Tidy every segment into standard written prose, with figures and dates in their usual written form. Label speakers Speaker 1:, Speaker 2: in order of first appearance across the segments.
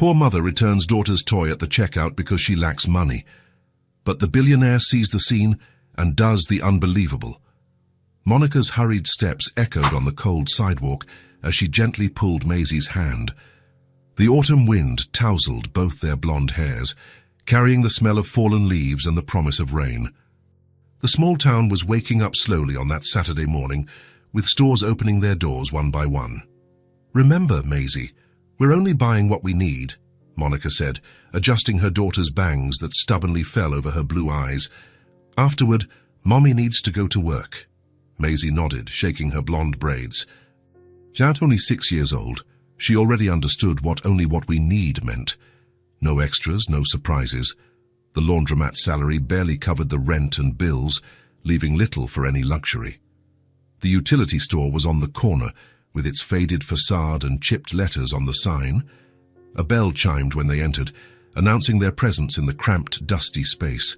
Speaker 1: Poor mother returns daughter's toy at the checkout because she lacks money. But the billionaire sees the scene and does the unbelievable. Monica's hurried steps echoed on the cold sidewalk as she gently pulled Maisie's hand. The autumn wind tousled both their blonde hairs, carrying the smell of fallen leaves and the promise of rain. The small town was waking up slowly on that Saturday morning, with stores opening their doors one by one. "Remember, Maisie, we're only buying what we need," Monica said, adjusting her daughter's bangs that stubbornly fell over her blue eyes. "Afterward, Mommy needs to go to work." Maisie nodded, shaking her blonde braids. At only 6 years old, she already understood what only what we need meant. No extras, no surprises. The laundromat salary barely covered the rent and bills, leaving little for any luxury. The utility store was on the corner, with its faded facade and chipped letters on the sign. A bell chimed when they entered, announcing their presence in the cramped, dusty space.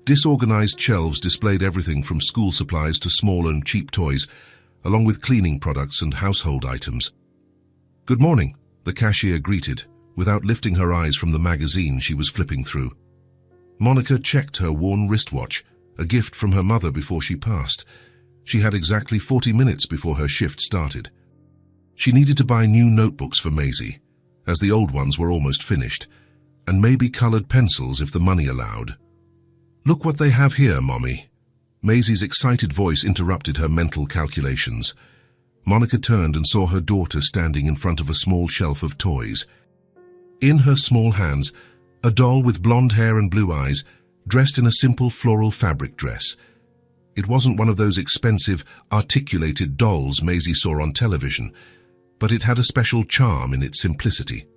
Speaker 1: Disorganized shelves displayed everything from school supplies to small and cheap toys, along with cleaning products and household items. "Good morning," the cashier greeted, without lifting her eyes from the magazine she was flipping through. Monica checked her worn wristwatch, a gift from her mother before she passed. She had exactly 40 minutes before her shift started. She needed to buy new notebooks for Maisie, as the old ones were almost finished, and maybe colored pencils if the money allowed. "Look what they have here, Mommy." Maisie's excited voice interrupted her mental calculations. Monica turned and saw her daughter standing in front of a small shelf of toys. In her small hands, a doll with blonde hair and blue eyes, dressed in a simple floral fabric dress. It wasn't one of those expensive, articulated dolls Maisie saw on television, but it had a special charm in its simplicity.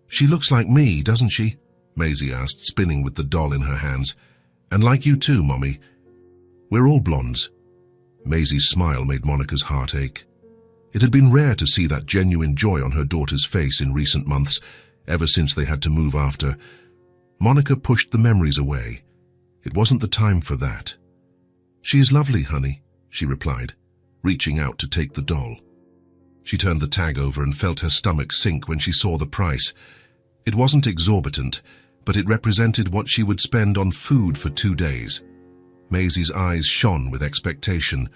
Speaker 1: "She looks like me, doesn't she?" Maisie asked, spinning with the doll in her hands. "And like you too, Mommy. We're all blondes." Maisie's smile made Monica's heart ache. It had been rare to see that genuine joy on her daughter's face in recent months, ever since they had to move after. Monica pushed the memories away. It wasn't the time for that. "She is lovely, honey," she replied, reaching out to take the doll. She turned the tag over and felt her stomach sink when she saw the price. It wasn't exorbitant, but it represented what she would spend on food for 2 days. Maisie's eyes shone with expectation.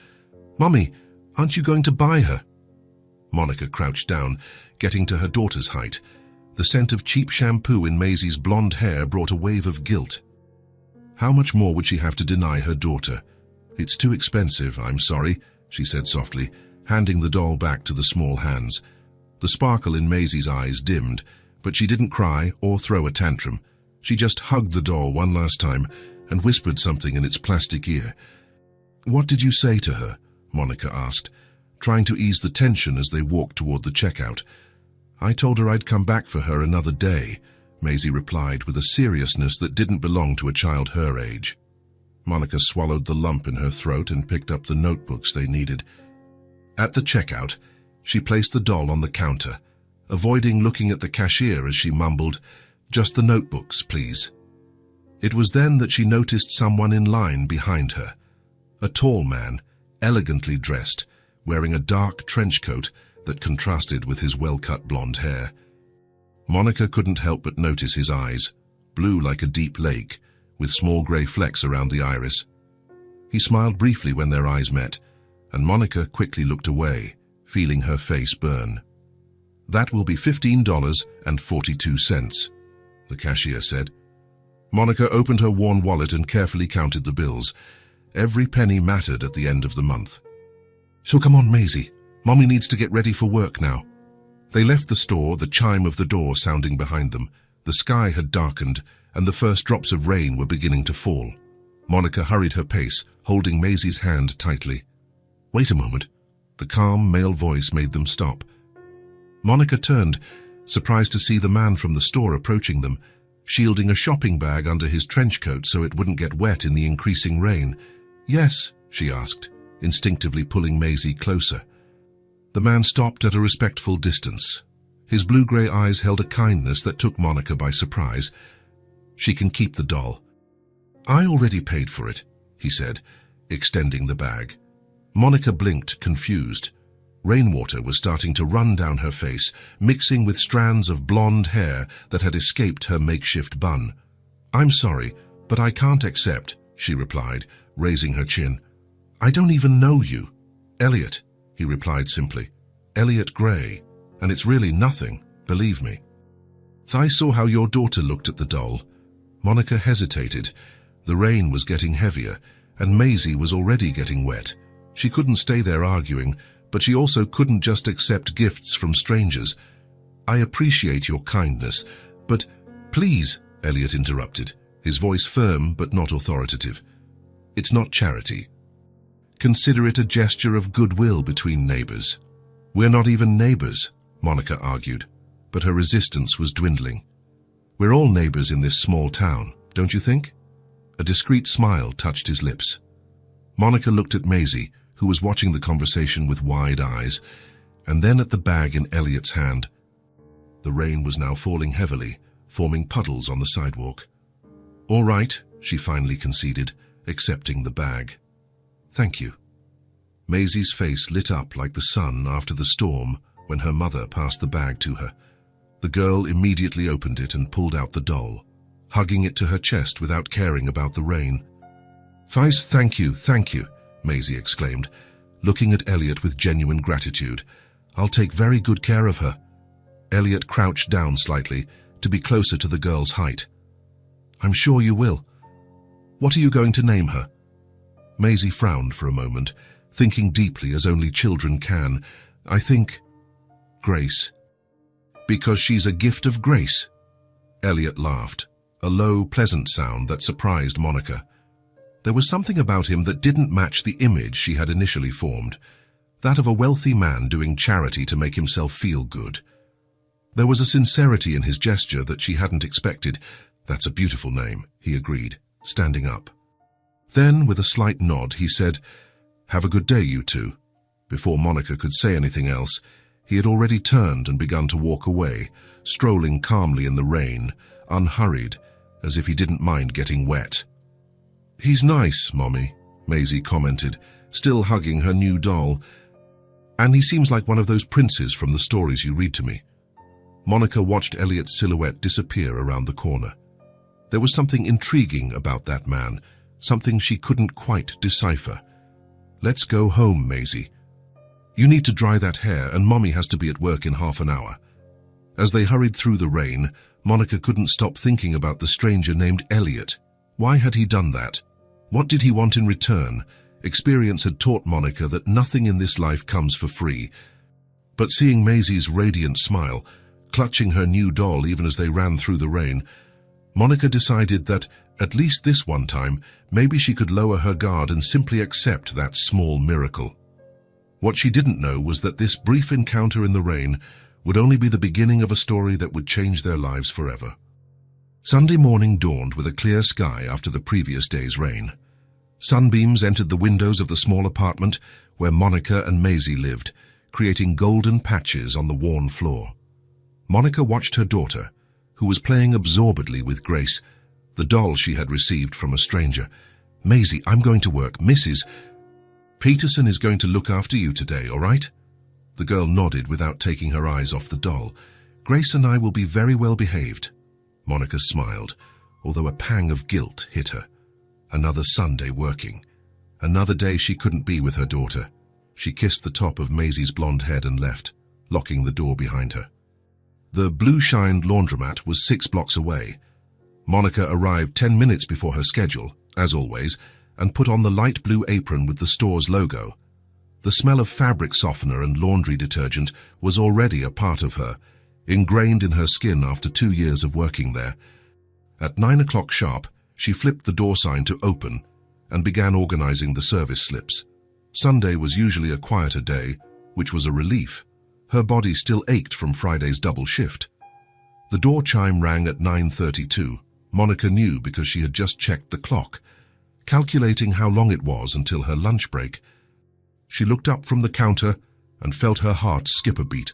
Speaker 1: "Mommy, aren't you going to buy her?" Monica crouched down, getting to her daughter's height. The scent of cheap shampoo in Maisie's blonde hair brought a wave of guilt. How much more would she have to deny her daughter? "It's too expensive, I'm sorry," she said softly, handing the doll back to the small hands. The sparkle in Maisie's eyes dimmed, but she didn't cry or throw a tantrum. She just hugged the doll one last time and whispered something in its plastic ear. "What did you say to her?" Monica asked, trying to ease the tension as they walked toward the checkout. "I told her I'd come back for her another day," Maisie replied with a seriousness that didn't belong to a child her age. Monica swallowed the lump in her throat and picked up the notebooks they needed. At the checkout, she placed the doll on the counter, avoiding looking at the cashier as she mumbled, "Just the notebooks, please." It was then that she noticed someone in line behind her. A tall man, elegantly dressed, wearing a dark trench coat that contrasted with his well-cut blonde hair. Monica couldn't help but notice his eyes, blue like a deep lake, with small grey flecks around the iris. He smiled briefly when their eyes met, and Monica quickly looked away, feeling her face burn. "That will be $15.42, the cashier said. Monica opened her worn wallet and carefully counted the bills. Every penny mattered at the end of the month. "So come on, Maisie. Mommy needs to get ready for work now." They left the store, the chime of the door sounding behind them. The sky had darkened, and the first drops of rain were beginning to fall. Monica hurried her pace, holding Maisie's hand tightly. "Wait a moment." The calm male voice made them stop. Monica turned, surprised to see the man from the store approaching them, shielding a shopping bag under his trench coat so it wouldn't get wet in the increasing rain. "Yes?" she asked, instinctively pulling Maisie closer. The man stopped at a respectful distance. His blue-grey eyes held a kindness that took Monica by surprise. "She can keep the doll." "I already paid for it," he said, extending the bag. Monica blinked, confused. Rainwater was starting to run down her face, mixing with strands of blonde hair that had escaped her makeshift bun. "I'm sorry, but I can't accept," she replied, raising her chin. "I don't even know you." "Elliot," he replied simply. "Elliot Gray. And it's really nothing, believe me." "I saw how your daughter looked at the doll." Monica hesitated. The rain was getting heavier, and Maisie was already getting wet. She couldn't stay there arguing, but she also couldn't just accept gifts from strangers. "I appreciate your kindness, but please," Elliot interrupted, his voice firm but not authoritative. "It's not charity. Consider it a gesture of goodwill between neighbors." "We're not even neighbors," Monica argued, but her resistance was dwindling. "We're all neighbors in this small town, don't you think?" A discreet smile touched his lips. Monica looked at Maisie, who was watching the conversation with wide eyes, and then at the bag in Elliot's hand. The rain was now falling heavily, forming puddles on the sidewalk. "All right," she finally conceded, accepting the bag. "Thank you." Maisie's face lit up like the sun after the storm when her mother passed the bag to her. The girl immediately opened it and pulled out the doll, hugging it to her chest without caring about the rain. Thank you, Maisie exclaimed, looking at Elliot with genuine gratitude. "I'll take very good care of her." Elliot crouched down slightly to be closer to the girl's height. "I'm sure you will. What are you going to name her?" Maisie frowned for a moment, thinking deeply as only children can. "I think Grace." "Because she's a gift of grace?" Elliot laughed, a low, pleasant sound that surprised Monica. There was something about him that didn't match the image she had initially formed, that of a wealthy man doing charity to make himself feel good. There was a sincerity in his gesture that she hadn't expected. "That's a beautiful name," he agreed, standing up. Then, with a slight nod, he said, "Have a good day, you two." Before Monica could say anything else, he had already turned and begun to walk away, strolling calmly in the rain, unhurried, as if he didn't mind getting wet. "He's nice, Mommy," Maisie commented, still hugging her new doll. "And he seems like one of those princes from the stories you read to me." Monica watched Elliot's silhouette disappear around the corner. There was something intriguing about that man, something she couldn't quite decipher. "Let's go home, Maisie. You need to dry that hair, and Mommy has to be at work in half an hour." As they hurried through the rain, Monica couldn't stop thinking about the stranger named Elliot. Why had he done that? What did he want in return? Experience had taught Monica that nothing in this life comes for free. But seeing Maisie's radiant smile, clutching her new doll even as they ran through the rain, Monica decided that, at least this one time, maybe she could lower her guard and simply accept that small miracle. What she didn't know was that this brief encounter in the rain would only be the beginning of a story that would change their lives forever. Sunday morning dawned with a clear sky after the previous day's rain. Sunbeams entered the windows of the small apartment where Monica and Maisie lived, creating golden patches on the worn floor. Monica watched her daughter, who was playing absorbedly with Grace, the doll she had received from a stranger. "Maisie, I'm going to work. Mrs. Peterson is going to look after you today, all right?" The girl nodded without taking her eyes off the doll. "Grace and I will be very well behaved." Monica smiled, although a pang of guilt hit her. Another Sunday working. Another day she couldn't be with her daughter. She kissed the top of Maisie's blonde head and left, locking the door behind her. The blue-shined laundromat was 6 blocks away. Monica arrived 10 minutes before her schedule, as always, and put on the light blue apron with the store's logo. The smell of fabric softener and laundry detergent was already a part of her, ingrained in her skin after 2 years of working there. At 9 o'clock sharp, she flipped the door sign to open and began organizing the service slips. Sunday was usually a quieter day, which was a relief. Her body still ached from Friday's double shift. The door chime rang at 9:32. Monica knew because she had just checked the clock, calculating how long it was until her lunch break. She looked up from the counter and felt her heart skip a beat.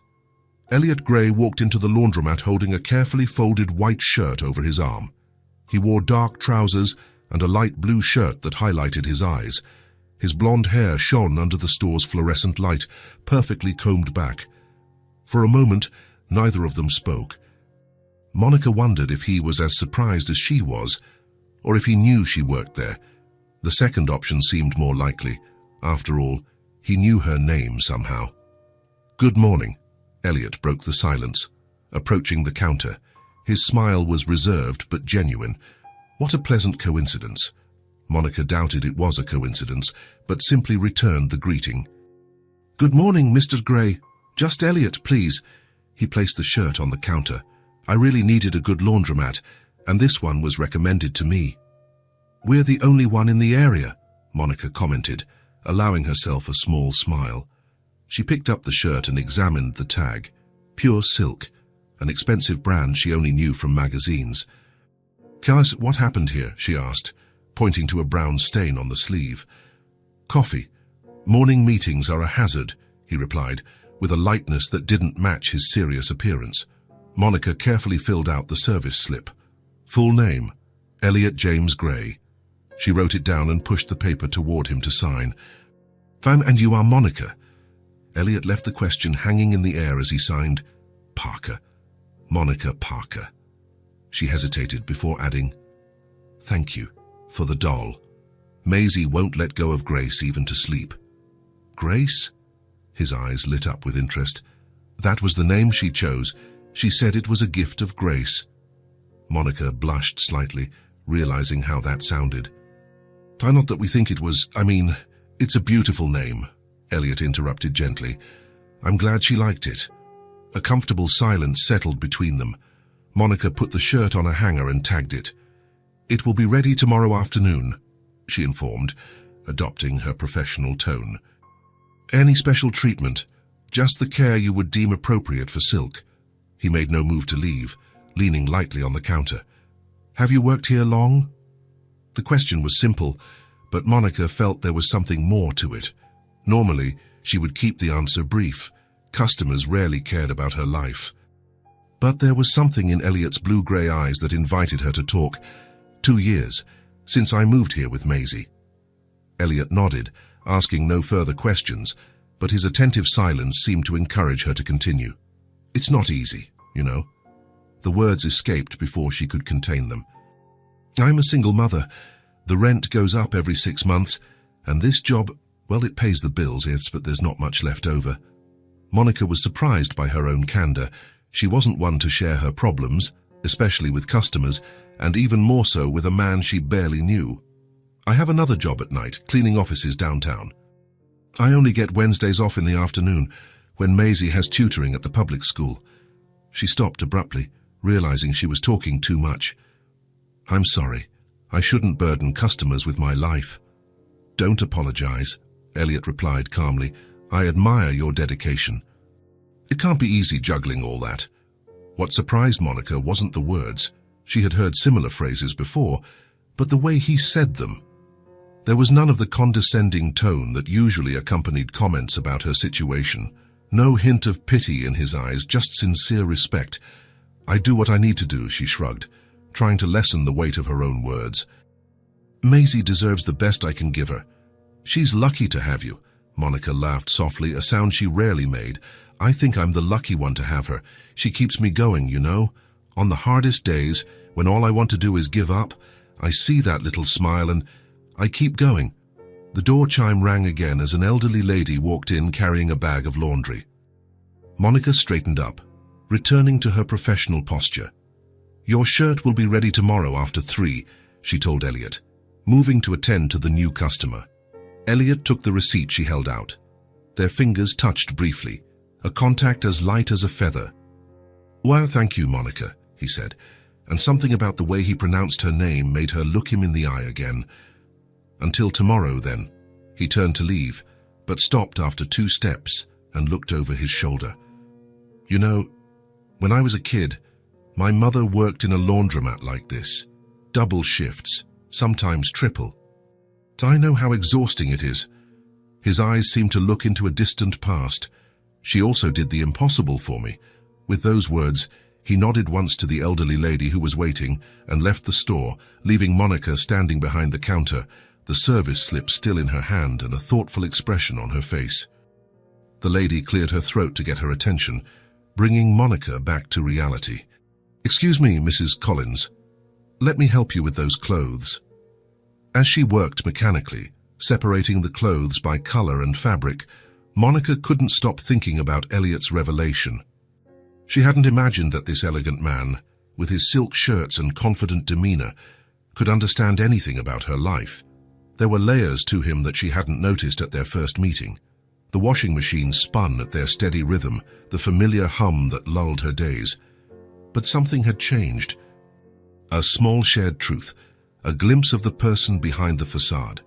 Speaker 1: Elliot Gray walked into the laundromat holding a carefully folded white shirt over his arm. He wore dark trousers and a light blue shirt that highlighted his eyes. His blonde hair shone under the store's fluorescent light, perfectly combed back. For a moment, neither of them spoke. Monica wondered if he was as surprised as she was, or if he knew she worked there. The second option seemed more likely. After all, he knew her name somehow. "Good morning." Elliot broke the silence, approaching the counter. His smile was reserved but genuine. What a pleasant coincidence. Monica doubted it was a coincidence, but simply returned the greeting. "Good morning, Mr. Gray. Just Elliot, please." He placed the shirt on the counter. "I really needed a good laundromat, and this one was recommended to me." "We're the only one in the area," Monica commented, allowing herself a small smile. She picked up the shirt and examined the tag. Pure silk, an expensive brand she only knew from magazines. "Kaz, what happened here?" she asked, pointing to a brown stain on the sleeve. "Coffee. Morning meetings are a hazard," he replied, with a lightness that didn't match his serious appearance. Monica carefully filled out the service slip. Full name, Elliot James Gray. She wrote it down and pushed the paper toward him to sign. "And you are Monica?" Elliot left the question hanging in the air as he signed, "Parker. Monica Parker." She hesitated before adding, "Thank you for the doll. Maisie won't let go of Grace even to sleep." "Grace?" His eyes lit up with interest. "That was the name she chose. She said it was a gift of Grace." Monica blushed slightly, realizing how that sounded. "Not that we think it was, it's a beautiful name," Elliot interrupted gently. "I'm glad she liked it." A comfortable silence settled between them. Monica put the shirt on a hanger and tagged it. "It will be ready tomorrow afternoon," she informed, adopting her professional tone. "Any special treatment? Just the care you would deem appropriate for Silk." He made no move to leave, leaning lightly on the counter. "Have you worked here long?" The question was simple, but Monica felt there was something more to it. Normally, she would keep the answer brief. Customers rarely cared about her life. But there was something in Elliot's blue-grey eyes that invited her to talk. 2 years, since I moved here with Maisie." Elliot nodded, asking no further questions, but his attentive silence seemed to encourage her to continue. "It's not easy, you know." The words escaped before she could contain them. "I'm a single mother. The rent goes up every 6 months, and this job, well, it pays the bills, yes, but there's not much left over." Monica was surprised by her own candor. She wasn't one to share her problems, especially with customers, and even more so with a man she barely knew. "I have another job at night, cleaning offices downtown. I only get Wednesdays off in the afternoon, when Maisie has tutoring at the public school." She stopped abruptly, realizing she was talking too much. "I'm sorry. I shouldn't burden customers with my life." "Don't apologize," Elliot replied calmly. "I admire your dedication. It can't be easy juggling all that." What surprised Monica wasn't the words. She had heard similar phrases before, but the way he said them. There was none of the condescending tone that usually accompanied comments about her situation. No hint of pity in his eyes, just sincere respect. "I do what I need to do," she shrugged, trying to lessen the weight of her own words. "Maisie deserves the best I can give her. She's lucky to have you." Monica laughed softly, a sound she rarely made. "I think I'm the lucky one to have her. She keeps me going, you know. On the hardest days, when all I want to do is give up, I see that little smile and I keep going." The door chime rang again as an elderly lady walked in carrying a bag of laundry. Monica straightened up, returning to her professional posture. "Your shirt will be ready tomorrow after 3, she told Elliot, moving to attend to the new customer. Elliot took the receipt she held out. Their fingers touched briefly, a contact as light as a feather. "Well, thank you, Monica," he said, and something about the way he pronounced her name made her look him in the eye again. "Until tomorrow, then." He turned to leave, but stopped after 2 steps and looked over his shoulder. "You know, when I was a kid, my mother worked in a laundromat like this. Double shifts, sometimes triple. I know how exhausting it is." His eyes seemed to look into a distant past. "She also did the impossible for me." With those words, he nodded once to the elderly lady who was waiting and left the store, leaving Monica standing behind the counter, the service slip still in her hand and a thoughtful expression on her face. The lady cleared her throat to get her attention, bringing Monica back to reality. "Excuse me, Mrs. Collins. Let me help you with those clothes." As she worked mechanically, separating the clothes by color and fabric, Monica couldn't stop thinking about Elliot's revelation. She hadn't imagined that this elegant man, with his silk shirts and confident demeanor, could understand anything about her life. There were layers to him that she hadn't noticed at their first meeting. The washing machine spun at their steady rhythm, the familiar hum that lulled her days. But something had changed. A small shared truth, a glimpse of the person behind the facade.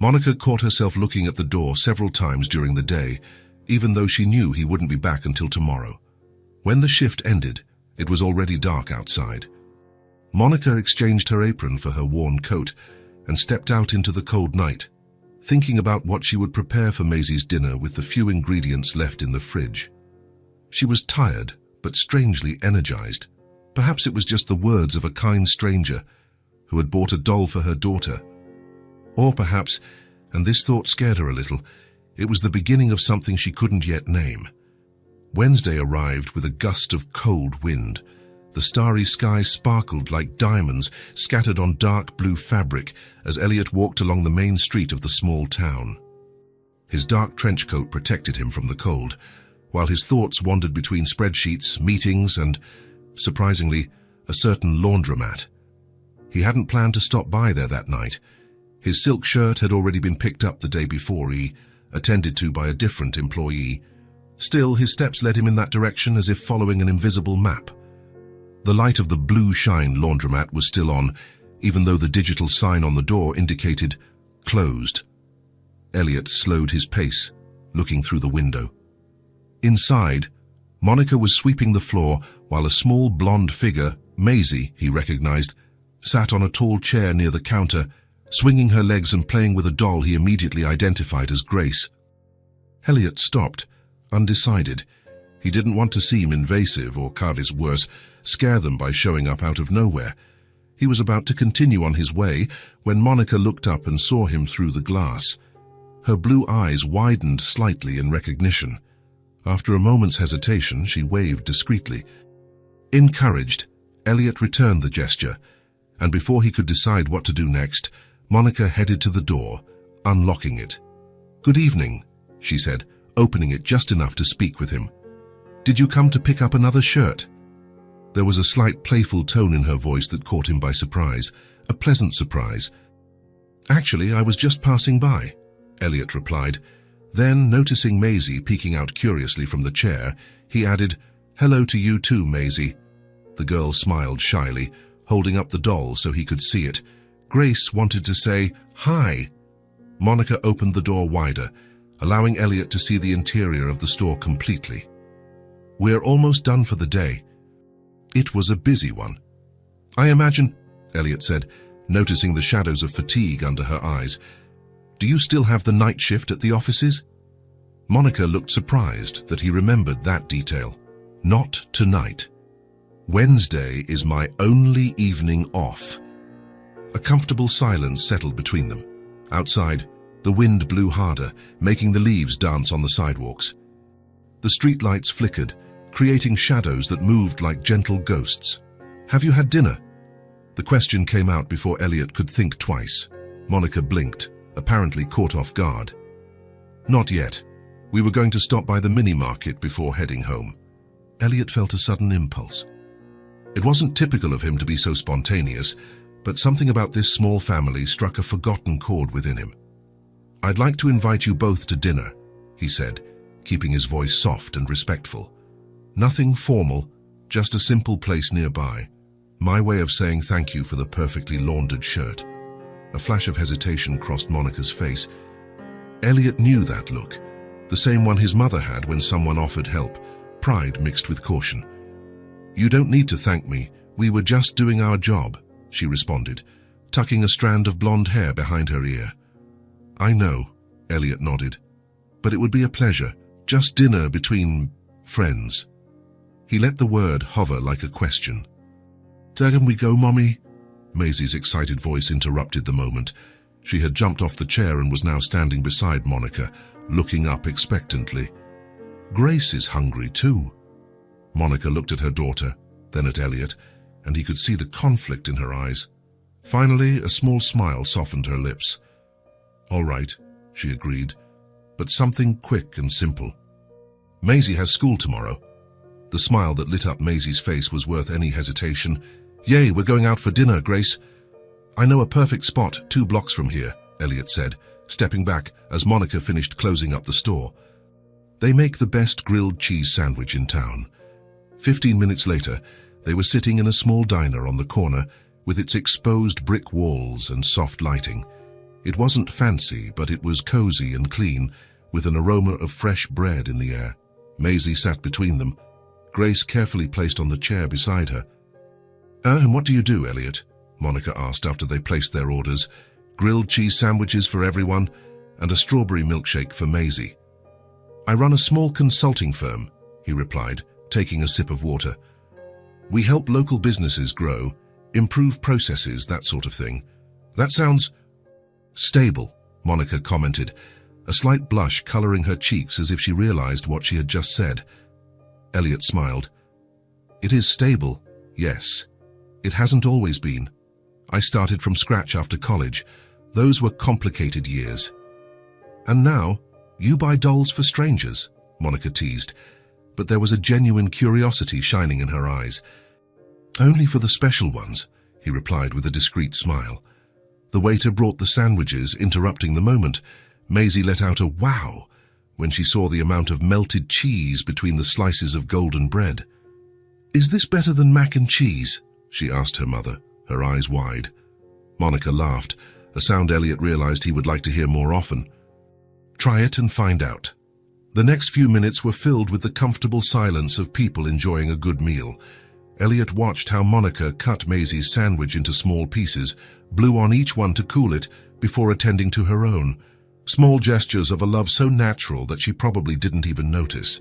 Speaker 1: Monica caught herself looking at the door several times during the day, even though she knew he wouldn't be back until tomorrow. When the shift ended, it was already dark outside. Monica exchanged her apron for her worn coat and stepped out into the cold night, thinking about what she would prepare for Maisie's dinner with the few ingredients left in the fridge. She was tired, but strangely energized. Perhaps it was just the words of a kind stranger who had bought a doll for her daughter. Or perhaps, and this thought scared her a little, it was the beginning of something she couldn't yet name. Wednesday arrived with a gust of cold wind. The starry sky sparkled like diamonds scattered on dark blue fabric as Elliot walked along the main street of the small town. His dark trench coat protected him from the cold, while his thoughts wandered between spreadsheets, meetings, and, surprisingly, a certain laundromat. He hadn't planned to stop by there that night. His silk shirt had already been picked up the day before, attended to by a different employee. Still, his steps led him in that direction as if following an invisible map. The light of the Blue Shine laundromat was still on, even though the digital sign on the door indicated closed. Elliot slowed his pace, looking through the window. Inside, Monica was sweeping the floor while a small blonde figure, Maisie, he recognized, sat on a tall chair near the counter, swinging her legs and playing with a doll he immediately identified as Grace. Elliot stopped, undecided. He didn't want to seem invasive or, Carly's worse, scare them by showing up out of nowhere. He was about to continue on his way when Monica looked up and saw him through the glass. Her blue eyes widened slightly in recognition. After a moment's hesitation, she waved discreetly. Encouraged, Elliot returned the gesture, and before he could decide what to do next, Monica headed to the door, unlocking it. "Good evening," she said, opening it just enough to speak with him. "Did you come to pick up another shirt?" There was a slight playful tone in her voice that caught him by surprise, a pleasant surprise. "Actually, I was just passing by," Elliot replied. Then, noticing Maisie peeking out curiously from the chair, he added, "Hello to you too, Maisie." The girl smiled shyly, holding up the doll so he could see it. Grace wanted to say, "Hi." Monica opened the door wider, allowing Elliot to see the interior of the store completely. "We're almost done for the day." It was a busy one. "I imagine," Elliot said, noticing the shadows of fatigue under her eyes. "Do you still have the night shift at the offices?" Monica looked surprised that he remembered that detail. "Not tonight. Wednesday is my only evening off." A comfortable silence settled between them. Outside, the wind blew harder, making the leaves dance on the sidewalks. The streetlights flickered, creating shadows that moved like gentle ghosts. "Have you had dinner?" The question came out before Elliot could think twice. Monica blinked, apparently caught off guard. "Not yet. We were going to stop by the mini-market before heading home." Elliot felt a sudden impulse. It wasn't typical of him to be so spontaneous, but something about this small family struck a forgotten chord within him. "I'd like to invite you both to dinner," he said, keeping his voice soft and respectful. "Nothing formal, just a simple place nearby. My way of saying thank you for the perfectly laundered shirt." A flash of hesitation crossed Monica's face. Elliot knew that look, the same one his mother had when someone offered help, pride mixed with caution. "You don't need to thank me. We were just doing our job," she responded, tucking a strand of blonde hair behind her ear. "I know," Elliot nodded, "but it would be a pleasure. Just dinner between friends." He let the word hover like a question. "Can we go, Mommy?" Maisie's excited voice interrupted the moment. She had jumped off the chair and was now standing beside Monica, looking up expectantly. Grace is hungry too. Monica looked at her daughter, then at Elliot, and he could see the conflict in her eyes. Finally, a small smile softened her lips. All right, she agreed, but something quick and simple. Maisie has school tomorrow. The smile that lit up Maisie's face was worth any hesitation. Yay, we're going out for dinner, Grace. I know a perfect spot 2 blocks from here, Elliot said, stepping back as Monica finished closing up the store. They make the best grilled cheese sandwich in town. 15 minutes later, they were sitting in a small diner on the corner with its exposed brick walls and soft lighting. It wasn't fancy, but it was cozy and clean, with an aroma of fresh bread in the air. Maisie sat between them, Grace carefully placed on the chair beside her. And what do you do, Elliot? Monica asked after they placed their orders. Grilled cheese sandwiches for everyone and a strawberry milkshake for Maisie. I run a small consulting firm, he replied, taking a sip of water. We help local businesses grow, improve processes, that sort of thing. That sounds stable, Monica commented, a slight blush coloring her cheeks as if she realized what she had just said. Elliot smiled. It is stable, yes. It hasn't always been. I started from scratch after college. Those were complicated years. And now, you buy dolls for strangers, Monica teased, but there was a genuine curiosity shining in her eyes. Only for the special ones, he replied with a discreet smile. The waiter brought the sandwiches, interrupting the moment. Maisie let out a wow when she saw the amount of melted cheese between the slices of golden bread. Is this better than mac and cheese? She asked her mother, her eyes wide. Monica laughed, a sound Elliot realized he would like to hear more often. Try it and find out. The next few minutes were filled with the comfortable silence of people enjoying a good meal. Elliot watched how Monica cut Maisie's sandwich into small pieces, blew on each one to cool it before attending to her own. Small gestures of a love so natural that she probably didn't even notice.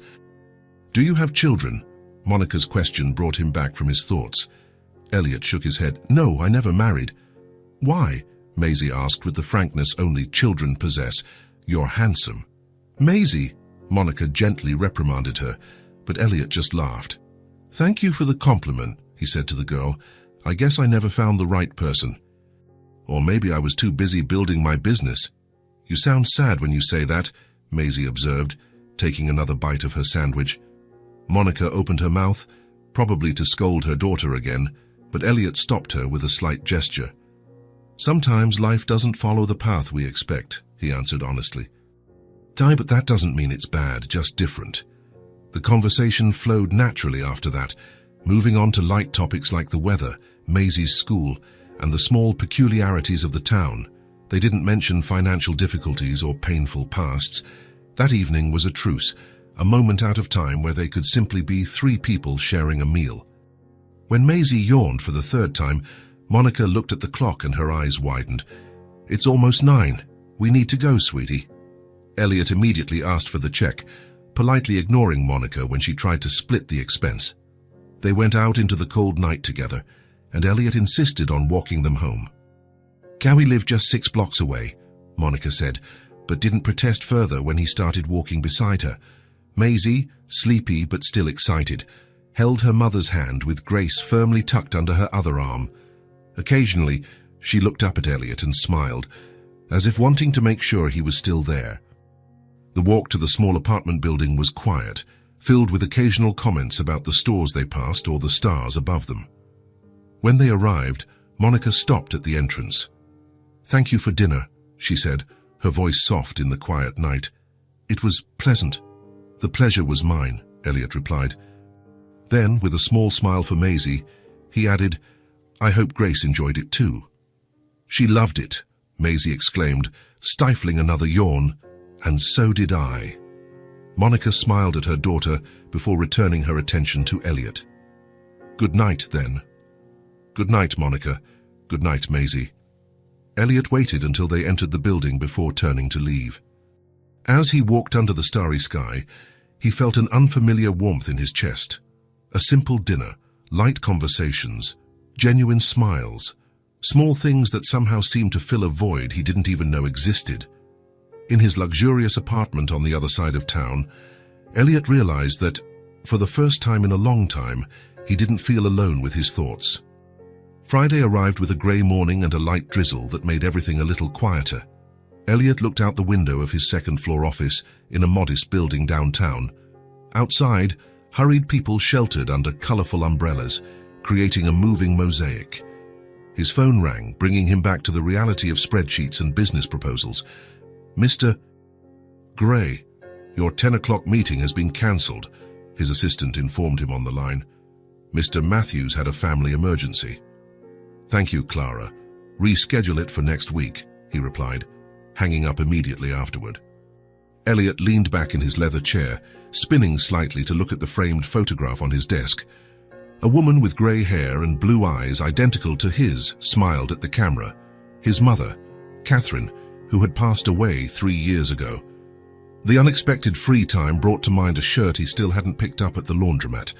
Speaker 1: Do you have children? Monica's question brought him back from his thoughts. Elliot shook his head. No, I never married. Why? Maisie asked with the frankness only children possess. You're handsome. Maisie, Monica gently reprimanded her, but Elliot just laughed. Thank you for the compliment, he said to the girl. I guess I never found the right person. Or maybe I was too busy building my business. You sound sad when you say that, Maisie observed, taking another bite of her sandwich. Monica opened her mouth, probably to scold her daughter again, but Elliot stopped her with a slight gesture. Sometimes life doesn't follow the path we expect, he answered honestly. But that doesn't mean it's bad, just different. The conversation flowed naturally after that, moving on to light topics like the weather, Maisie's school, and the small peculiarities of the town. They didn't mention financial difficulties or painful pasts. That evening was a truce, a moment out of time where they could simply be 3 people sharing a meal. When Maisie yawned for the 3rd time, Monica looked at the clock and her eyes widened. It's almost 9. We need to go, sweetie. Elliot immediately asked for the check, politely ignoring Monica when she tried to split the expense. They went out into the cold night together, and Elliot insisted on walking them home. We live just 6 blocks away, Monica said, but didn't protest further when he started walking beside her. Maisie, sleepy but still excited, held her mother's hand with Grace firmly tucked under her other arm. Occasionally, she looked up at Elliot and smiled, as if wanting to make sure he was still there. The walk to the small apartment building was quiet, filled with occasional comments about the stores they passed or the stars above them. When they arrived, Monica stopped at the entrance. Thank you for dinner, she said, her voice soft in the quiet night. It was pleasant. The pleasure was mine, Elliot replied. Then, with a small smile for Maisie, he added, I hope Grace enjoyed it too. She loved it, Maisie exclaimed, stifling another yawn. And so did I. Monica smiled at her daughter before returning her attention to Elliot. Good night, then. Good night, Monica. Good night, Maisie. Elliot waited until they entered the building before turning to leave. As he walked under the starry sky, he felt an unfamiliar warmth in his chest. A simple dinner, light conversations, genuine smiles, Small things that somehow seemed to fill a void he didn't even know existed. In his luxurious apartment on the other side of town, Elliot realized that, for the first time in a long time, he didn't feel alone with his thoughts. Friday arrived with a grey morning and a light drizzle that made everything a little quieter. Elliot looked out the window of his second-floor office in a modest building downtown. Outside, hurried people sheltered under colourful umbrellas, creating a moving mosaic. His phone rang, bringing him back to the reality of spreadsheets and business proposals. "Mr. Gray, your 10 o'clock meeting has been cancelled," his assistant informed him on the line. "Mr. Matthews had a family emergency." "Thank you, Clara. Reschedule it for next week," he replied, hanging up immediately afterward. Elliot leaned back in his leather chair, spinning slightly to look at the framed photograph on his desk. A woman with grey hair and blue eyes identical to his smiled at the camera. His mother, Catherine, who had passed away 3 years ago. The unexpected free time brought to mind a shirt he still hadn't picked up at the laundromat.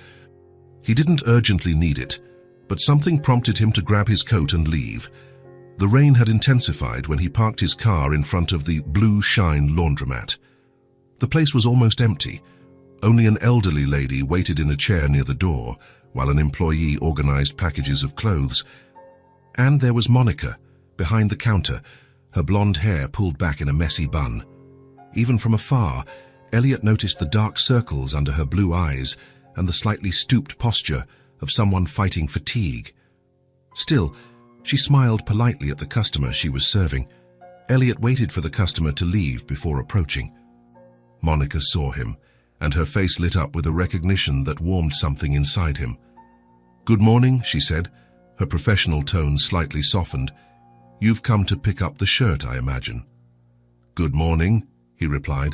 Speaker 1: He didn't urgently need it, but something prompted him to grab his coat and leave. The rain had intensified when he parked his car in front of the Blue Shine laundromat. The place was almost empty. Only an elderly lady waited in a chair near the door, while an employee organized packages of clothes. And there was Monica, behind the counter, her blonde hair pulled back in a messy bun. Even from afar, Elliot noticed the dark circles under her blue eyes and the slightly stooped posture of someone fighting fatigue. Still, she smiled politely at the customer she was serving. Elliot waited for the customer to leave before approaching. Monica saw him, and her face lit up with a recognition that warmed something inside him. "Good morning," she said, her professional tone slightly softened. "You've come to pick up the shirt, I imagine." "Good morning," he replied,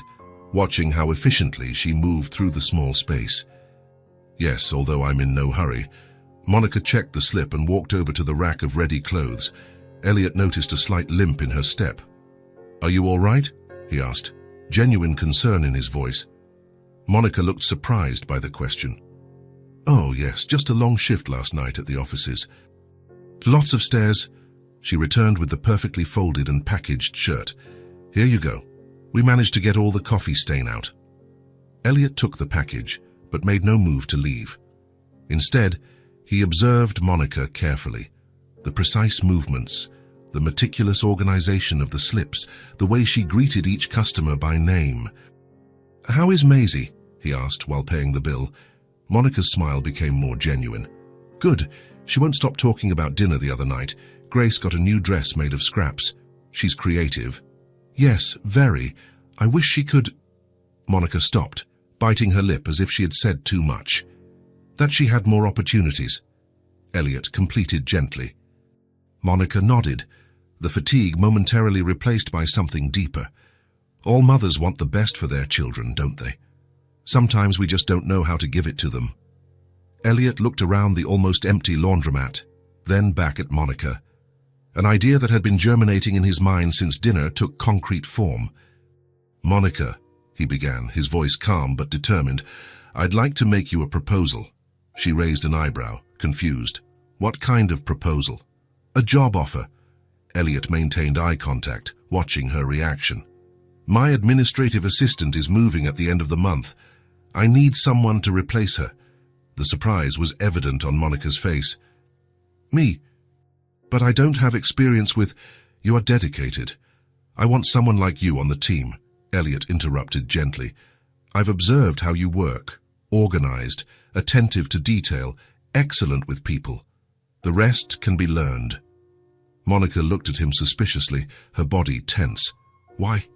Speaker 1: watching how efficiently she moved through the small space. "Yes, although I'm in no hurry." Monica checked the slip and walked over to the rack of ready clothes. Elliot noticed a slight limp in her step. "Are you all right?" he asked, genuine concern in his voice. Monica looked surprised by the question. "Oh, yes, just a long shift last night at the offices. Lots of stairs." She returned with the perfectly folded and packaged shirt. "Here you go. We managed to get all the coffee stain out." Elliot took the package, but made no move to leave. Instead, he observed Monica carefully. The precise movements, the meticulous organization of the slips, the way she greeted each customer by name. "How is Maisie?" he asked while paying the bill. Monica's smile became more genuine. "Good. She won't stop talking about dinner the other night. Grace got a new dress made of scraps. She's creative." "Yes, very. I wish she could—" Monica stopped, biting her lip as if she had said too much. "That she had more opportunities," Elliot completed gently. Monica nodded, the fatigue momentarily replaced by something deeper. All mothers want the best for their children, don't they? Sometimes we just don't know how to give it to them. Elliot looked around the almost empty laundromat, then back at Monica. An idea that had been germinating in his mind since dinner took concrete form. "Monica," he began, his voice calm but determined, "I'd like to make you a proposal." She raised an eyebrow, confused. "What kind of proposal?" "A job offer." Elliot maintained eye contact, watching her reaction. "My administrative assistant is moving at the end of the month. I need someone to replace her." The surprise was evident on Monica's face. "Me? But I don't have experience with—" "You are dedicated. I want someone like you on the team," Elliot interrupted gently. "I've observed how you work, organized, attentive to detail, excellent with people. The rest can be learned." Monica looked at him suspiciously, her body tense. "Why?"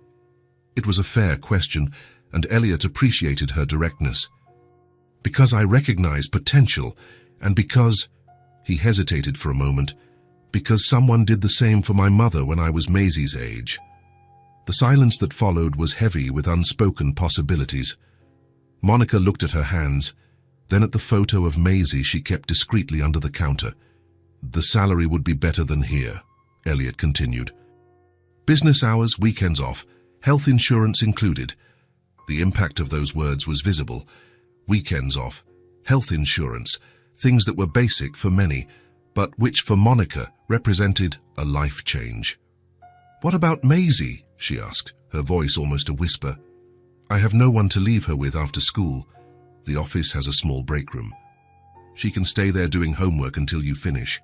Speaker 1: It was a fair question, and Elliot appreciated her directness. "Because I recognize potential, and because—" He hesitated for a moment. "Because someone did the same for my mother when I was Maisie's age." The silence that followed was heavy with unspoken possibilities. Monica looked at her hands, then at the photo of Maisie she kept discreetly under the counter. "The salary would be better than here," Elliot continued. "Business hours, weekends off, health insurance included." The impact of those words was visible. Weekends off, health insurance, things that were basic for many, but which for Monica represented a life change. "What about Maisie?" she asked, her voice almost a whisper. "I have no one to leave her with after school. The office has a small break room. She can stay there doing homework until you finish.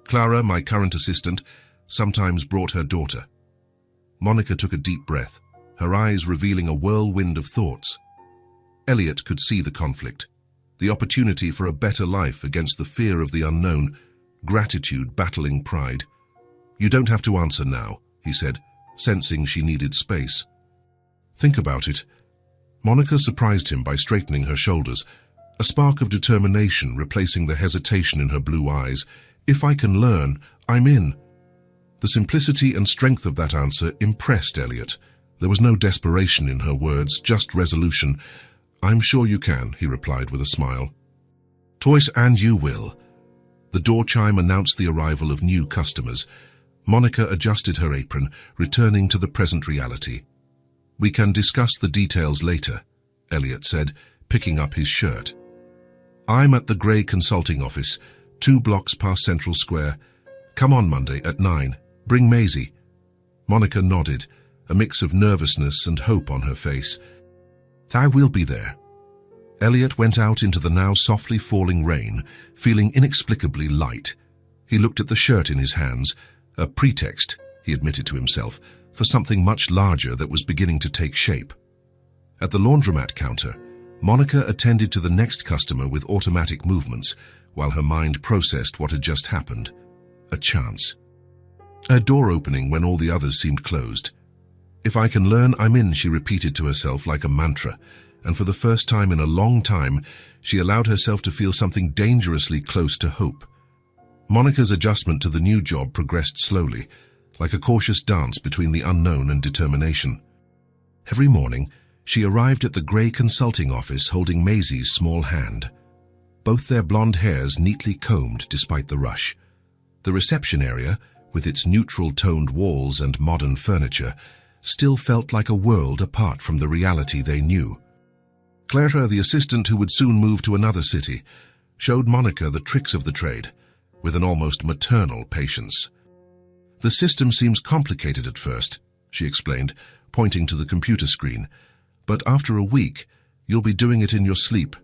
Speaker 1: Clara, my current assistant, sometimes brought her daughter." Monica took a deep breath, her eyes revealing a whirlwind of thoughts. Elliot could see the conflict, the opportunity for a better life against the fear of the unknown, gratitude battling pride. "You don't have to answer now," he said, sensing she needed space. "Think about it." Monica surprised him by straightening her shoulders, a spark of determination replacing the hesitation in her blue eyes. "If I can learn, I'm in." The simplicity and strength of that answer impressed Elliot. There was no desperation in her words, just resolution. "I'm sure you can," he replied with a smile. "Toys, and you will." The door chime announced the arrival of new customers. Monica adjusted her apron, returning to the present reality. "We can discuss the details later," Elliot said, picking up his shirt. "I'm at the Grey Consulting office, 2 blocks past Central Square. Come on Monday at 9. Bring Maisie." Monica nodded, a mix of nervousness and hope on her face. "I will be there." Elliot went out into the now softly falling rain, feeling inexplicably light. He looked at the shirt in his hands, a pretext, he admitted to himself, for something much larger that was beginning to take shape. At the laundromat counter, Monica attended to the next customer with automatic movements, while her mind processed what had just happened. A chance. A door opening when all the others seemed closed. "If I can learn, I'm in," she repeated to herself like a mantra, and for the first time in a long time, she allowed herself to feel something dangerously close to hope. Monica's adjustment to the new job progressed slowly, like a cautious dance between the unknown and determination. Every morning, she arrived at the Grey Consulting office holding Maisie's small hand, both their blonde hairs neatly combed despite the rush. The reception area, with its neutral-toned walls and modern furniture, still felt like a world apart from the reality they knew. Clara, the assistant who would soon move to another city, showed Monica the tricks of the trade, with an almost maternal patience. "The system seems complicated at first," she explained, pointing to the computer screen, "but after a week, you'll be doing it in your sleep."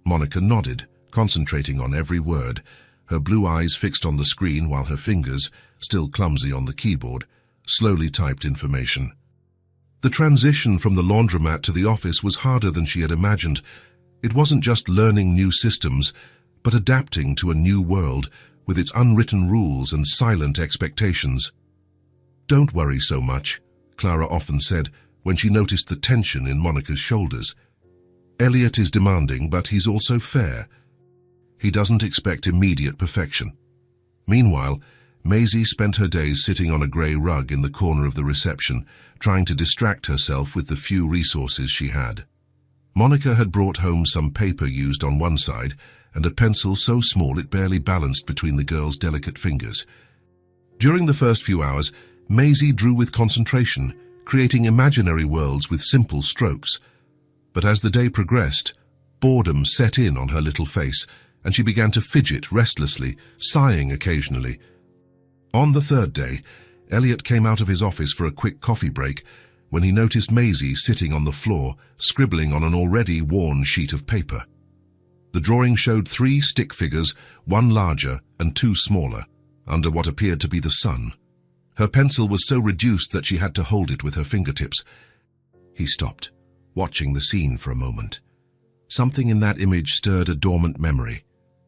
Speaker 1: Monica nodded, concentrating on every word, her blue eyes fixed on the screen while her fingers, still clumsy on the keyboard, slowly typed information. The transition from the laundromat to the office was harder than she had imagined. It wasn't just learning new systems, but adapting to a new world with its unwritten rules and silent expectations. "Don't worry so much," Clara often said when she noticed the tension in Monica's shoulders. "Elliot is demanding, but he's also fair. He doesn't expect immediate perfection." Meanwhile, Maisie spent her days sitting on a grey rug in the corner of the reception, trying to distract herself with the few resources she had. Monica had brought home some paper used on one side and a pencil so small it barely balanced between the girl's delicate fingers. During the first few hours, Maisie drew with concentration, creating imaginary worlds with simple strokes. But as the day progressed, boredom set in on her little face, and she began to fidget restlessly, sighing occasionally. On the third day, Elliot came out of his office for a quick coffee break when he noticed Maisie sitting on the floor, scribbling on an already worn sheet of paper. The drawing showed 3 stick figures, 1 larger and 2 smaller, under what appeared to be the sun. Her pencil was so reduced that she had to hold it with her fingertips. He stopped, watching the scene for a moment. Something in that image stirred a dormant memory.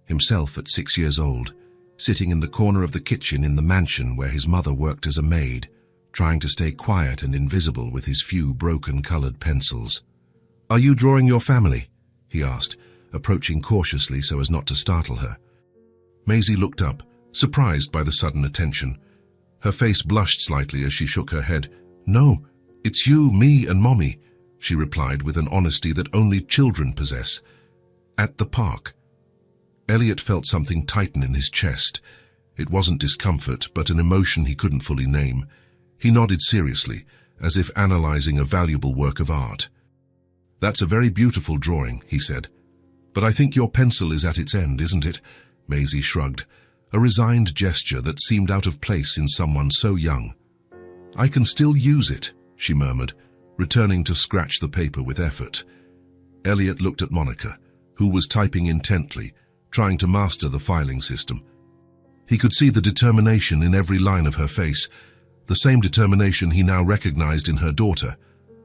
Speaker 1: Himself at 6 years old, sitting in the corner of the kitchen in the mansion where his mother worked as a maid, trying to stay quiet and invisible with his few broken-colored pencils. "Are you drawing your family?" he asked, approaching cautiously so as not to startle her. Maisie looked up, surprised by the sudden attention. Her face blushed slightly as she shook her head. "No, it's you, me, and Mommy," she replied with an honesty that only children possess. "At the park." Elliot felt something tighten in his chest. It wasn't discomfort, but an emotion he couldn't fully name. He nodded seriously, as if analyzing a valuable work of art. "That's a very beautiful drawing," he said. "But I think your pencil is at its end, isn't it?" Maisie shrugged. a resigned gesture that seemed out of place in someone so young. "I can still use it," she murmured, returning to scratch the paper with effort. Elliot looked at Monica, who was typing intently, trying to master the filing system. He could see the determination in every line of her face, the same determination he now recognized in her daughter.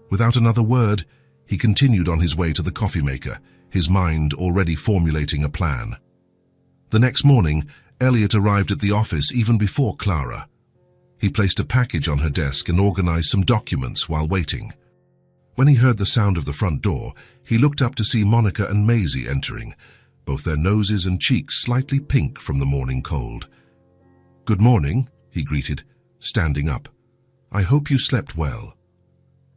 Speaker 1: Without another word, he continued on his way to the coffee maker, his mind already formulating a plan. The next morning, Elliot arrived at the office even before Clara. He placed a package on her desk and organized some documents while waiting. When he heard the sound of the front door, he looked up to see Monica and Maisie entering, both their noses and cheeks slightly pink from the morning cold. "Good morning," he greeted, standing up. "I hope you slept well."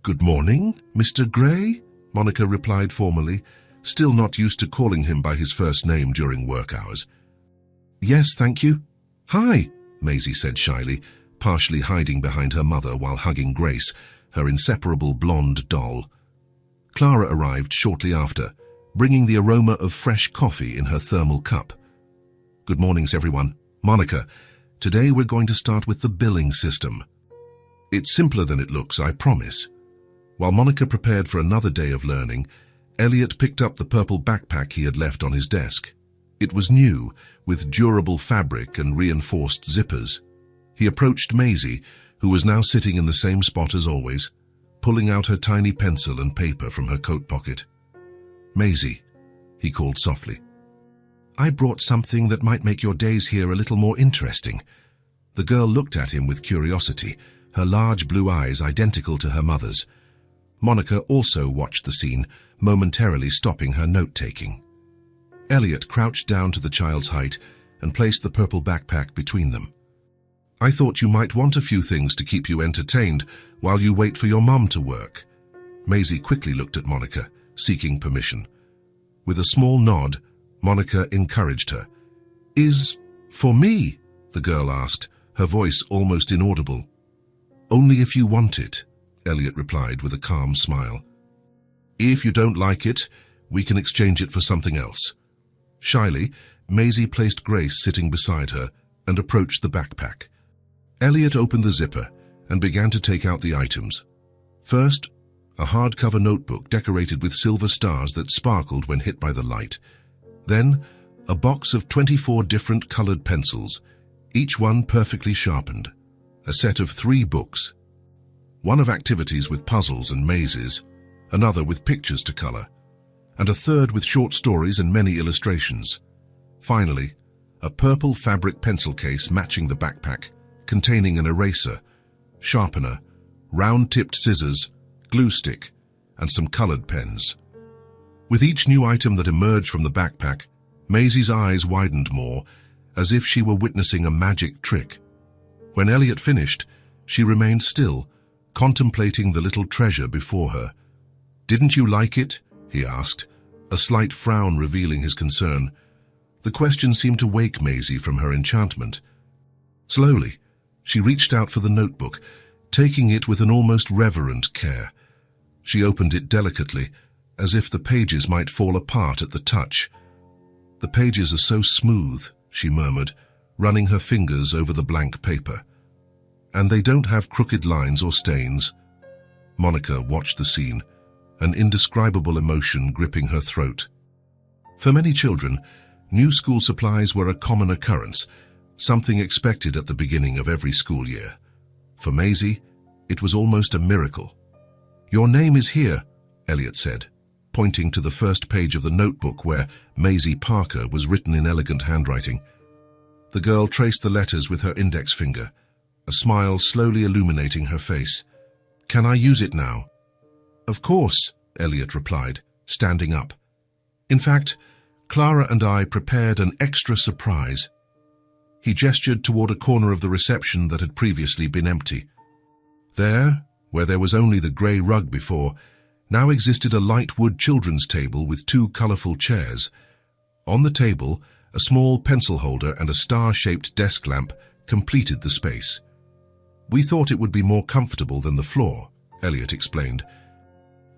Speaker 1: "Good morning, Mr. Gray," Monica replied formally, still not used to calling him by his first name during work hours. "Yes, thank you." "Hi," Maisie said shyly, partially hiding behind her mother while hugging Grace, her inseparable blonde doll. Clara arrived shortly after, bringing the aroma of fresh coffee in her thermal cup. "Good mornings, everyone. Monica, today we're going to start with the billing system. It's simpler than it looks, I promise." While Monica prepared for another day of learning, Elliot picked up the purple backpack he had left on his desk. It was new, with durable fabric and reinforced zippers. He approached Maisie, who was now sitting in the same spot as always, pulling out her tiny pencil and paper from her coat pocket. "Maisie," he called softly. "I brought something that might make your days here a little more interesting." The girl looked at him with curiosity, her large blue eyes identical to her mother's. Monica also watched the scene, momentarily stopping her note-taking. Elliot crouched down to the child's height and placed the purple backpack between them. "I thought you might want a few things to keep you entertained while you wait for your mum to work." Maisie quickly looked at Monica, seeking permission. With a small nod, Monica encouraged her. "Is for me?" the girl asked, her voice almost inaudible. "Only if you want it," Elliot replied with a calm smile. "If you don't like it, we can exchange it for something else." Shyly, Maisie placed Grace sitting beside her and approached the backpack. Elliot opened the zipper and began to take out the items. First, a hardcover notebook decorated with silver stars that sparkled when hit by the light. Then, a box of 24 different colored pencils, each one perfectly sharpened. A set of 3 books. One of activities with puzzles and mazes, another with pictures to color, and a third with short stories and many illustrations. Finally, a purple fabric pencil case matching the backpack, containing an eraser, sharpener, round-tipped scissors, glue stick, and some colored pens. With each new item that emerged from the backpack, Maisie's eyes widened more, as if she were witnessing a magic trick. When Elliot finished, she remained still, contemplating the little treasure before her. "Didn't you like it?" he asked, a slight frown revealing his concern. The question seemed to wake Maisie from her enchantment. Slowly, she reached out for the notebook, taking it with an almost reverent care. She opened it delicately, as if the pages might fall apart at the touch. "The pages are so smooth," she murmured, running her fingers over the blank paper. "And they don't have crooked lines or stains." Monica watched the scene, an indescribable emotion gripping her throat. For many children, new school supplies were a common occurrence, something expected at the beginning of every school year. For Maisie, it was almost a miracle. "Your name is here," Elliot said, pointing to the first page of the notebook where Maisie Parker was written in elegant handwriting. The girl traced the letters with her index finger, a smile slowly illuminating her face. "Can I use it now?" "Of course," Elliot replied, standing up. "In fact, Clara and I prepared an extra surprise." He gestured toward a corner of the reception that had previously been empty. There, where there was only the grey rug before, now existed a light wood children's table with 2 colorful chairs. On the table, a small pencil holder and a star-shaped desk lamp completed the space. "We thought it would be more comfortable than the floor," Elliot explained.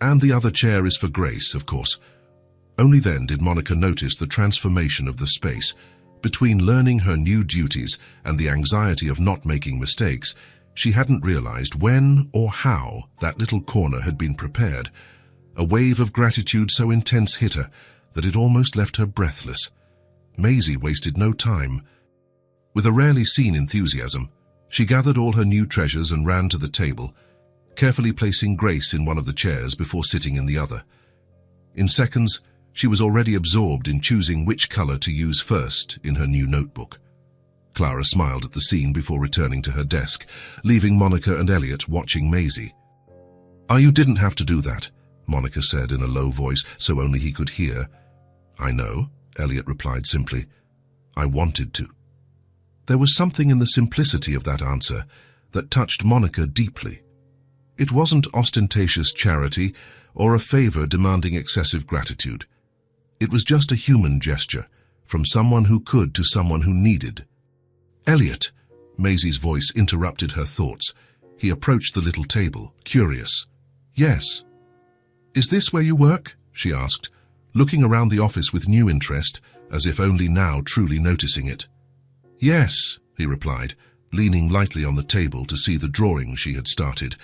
Speaker 1: "And the other chair is for Grace, of course." Only then did Monica notice the transformation of the space, Between learning her new duties and the anxiety of not making mistakes, she hadn't realized when or how that little corner had been prepared. A wave of gratitude so intense hit her that it almost left her breathless. Maisie wasted no time. With a rarely seen enthusiasm, she gathered all her new treasures and ran to the table, carefully placing Grace in one of the chairs before sitting in the other. In seconds, she was already absorbed in choosing which color to use first in her new notebook. Clara smiled at the scene before returning to her desk, leaving Monica and Elliot watching Maisie. "You didn't have to do that," Monica said in a low voice so only he could hear. "I know," Elliot replied simply. "I wanted to." There was something in the simplicity of that answer that touched Monica deeply. It wasn't ostentatious charity or a favor demanding excessive gratitude. It was just a human gesture, from someone who could to someone who needed. "Elliot," Maisie's voice interrupted her thoughts. He approached the little table, curious. "Yes." "Is this where you work?" she asked, looking around the office with new interest, as if only now truly noticing it. "Yes," he replied, leaning lightly on the table to see the drawing she had started,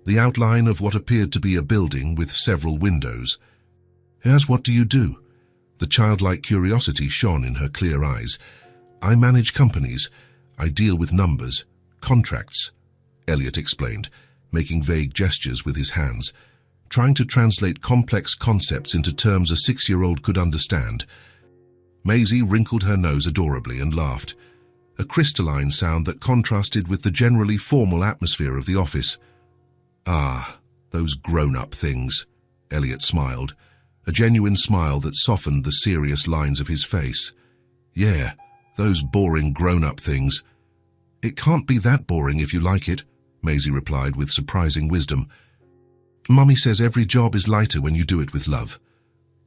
Speaker 1: the outline of what appeared to be a building with several windows. "Yes, what do you do?" The childlike curiosity shone in her clear eyes. "I manage companies. I deal with numbers, contracts," Elliot explained, making vague gestures with his hands, trying to translate complex concepts into terms a 6-year-old could understand. Maisie wrinkled her nose adorably and laughed, a crystalline sound that contrasted with the generally formal atmosphere of the office. "Ah, those grown-up things," Elliot smiled, a genuine smile that softened the serious lines of his face. "Yeah, those boring grown-up things." "It can't be that boring if you like it," Maisie replied with surprising wisdom. "Mummy says every job is lighter when you do it with love."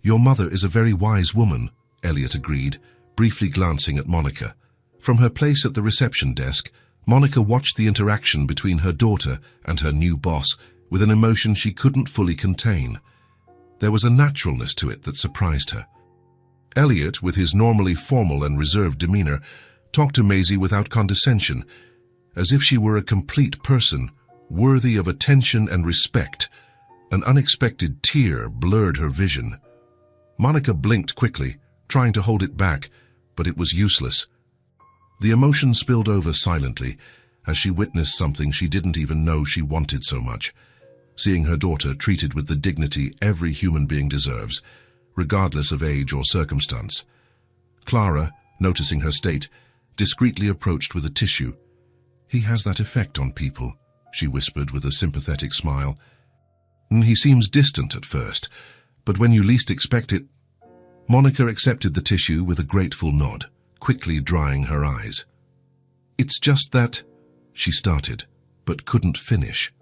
Speaker 1: "Your mother is a very wise woman," Elliot agreed, briefly glancing at Monica. From her place at the reception desk, Monica watched the interaction between her daughter and her new boss with an emotion she couldn't fully contain. There was a naturalness to it that surprised her. Elliot, with his normally formal and reserved demeanor, talked to Maisie without condescension, as if she were a complete person, worthy of attention and respect. An unexpected tear blurred her vision. Monica blinked quickly, trying to hold it back, but it was useless. The emotion spilled over silently as she witnessed something she didn't even know she wanted so much, seeing her daughter treated with the dignity every human being deserves, regardless of age or circumstance. Clara, noticing her state, discreetly approached with a tissue. "He has that effect on people," she whispered with a sympathetic smile. "He seems distant at first, but when you least expect it—" Monica accepted the tissue with a grateful nod, quickly drying her eyes. "It's just that—" she started, but couldn't finish.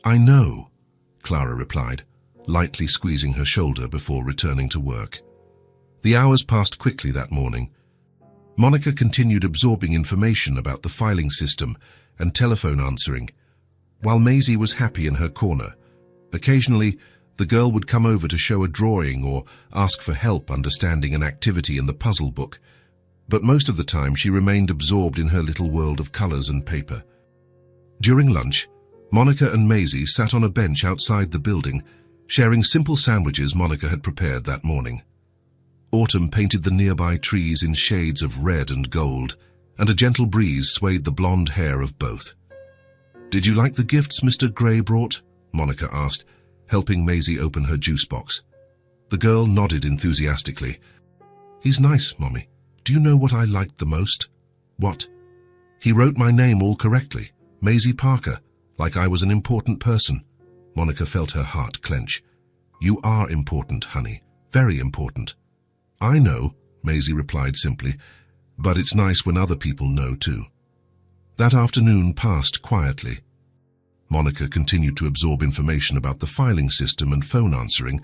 Speaker 1: "I know," Clara replied, lightly squeezing her shoulder before returning to work. The hours passed quickly that morning. Monica continued absorbing information about the filing system and telephone answering, while Maisie was happy in her corner. Occasionally, the girl would come over to show a drawing or ask for help understanding an activity in the puzzle book, but most of the time she remained absorbed in her little world of colors and paper. During lunch, Monica and Maisie sat on a bench outside the building, sharing simple sandwiches Monica had prepared that morning. Autumn painted the nearby trees in shades of red and gold, and a gentle breeze swayed the blonde hair of both. "Did you like the gifts Mr. Gray brought?" Monica asked, helping Maisie open her juice box. The girl nodded enthusiastically. "He's nice, Mommy. Do you know what I liked the most?" "What?" "He wrote my name all correctly, Maisie Parker, like I was an important person." Monica felt her heart clench. "You are important, honey. Very important." "I know," Maisie replied simply, "but it's nice when other people know too." That afternoon passed quietly. Monica continued to absorb information about the filing system and phone answering,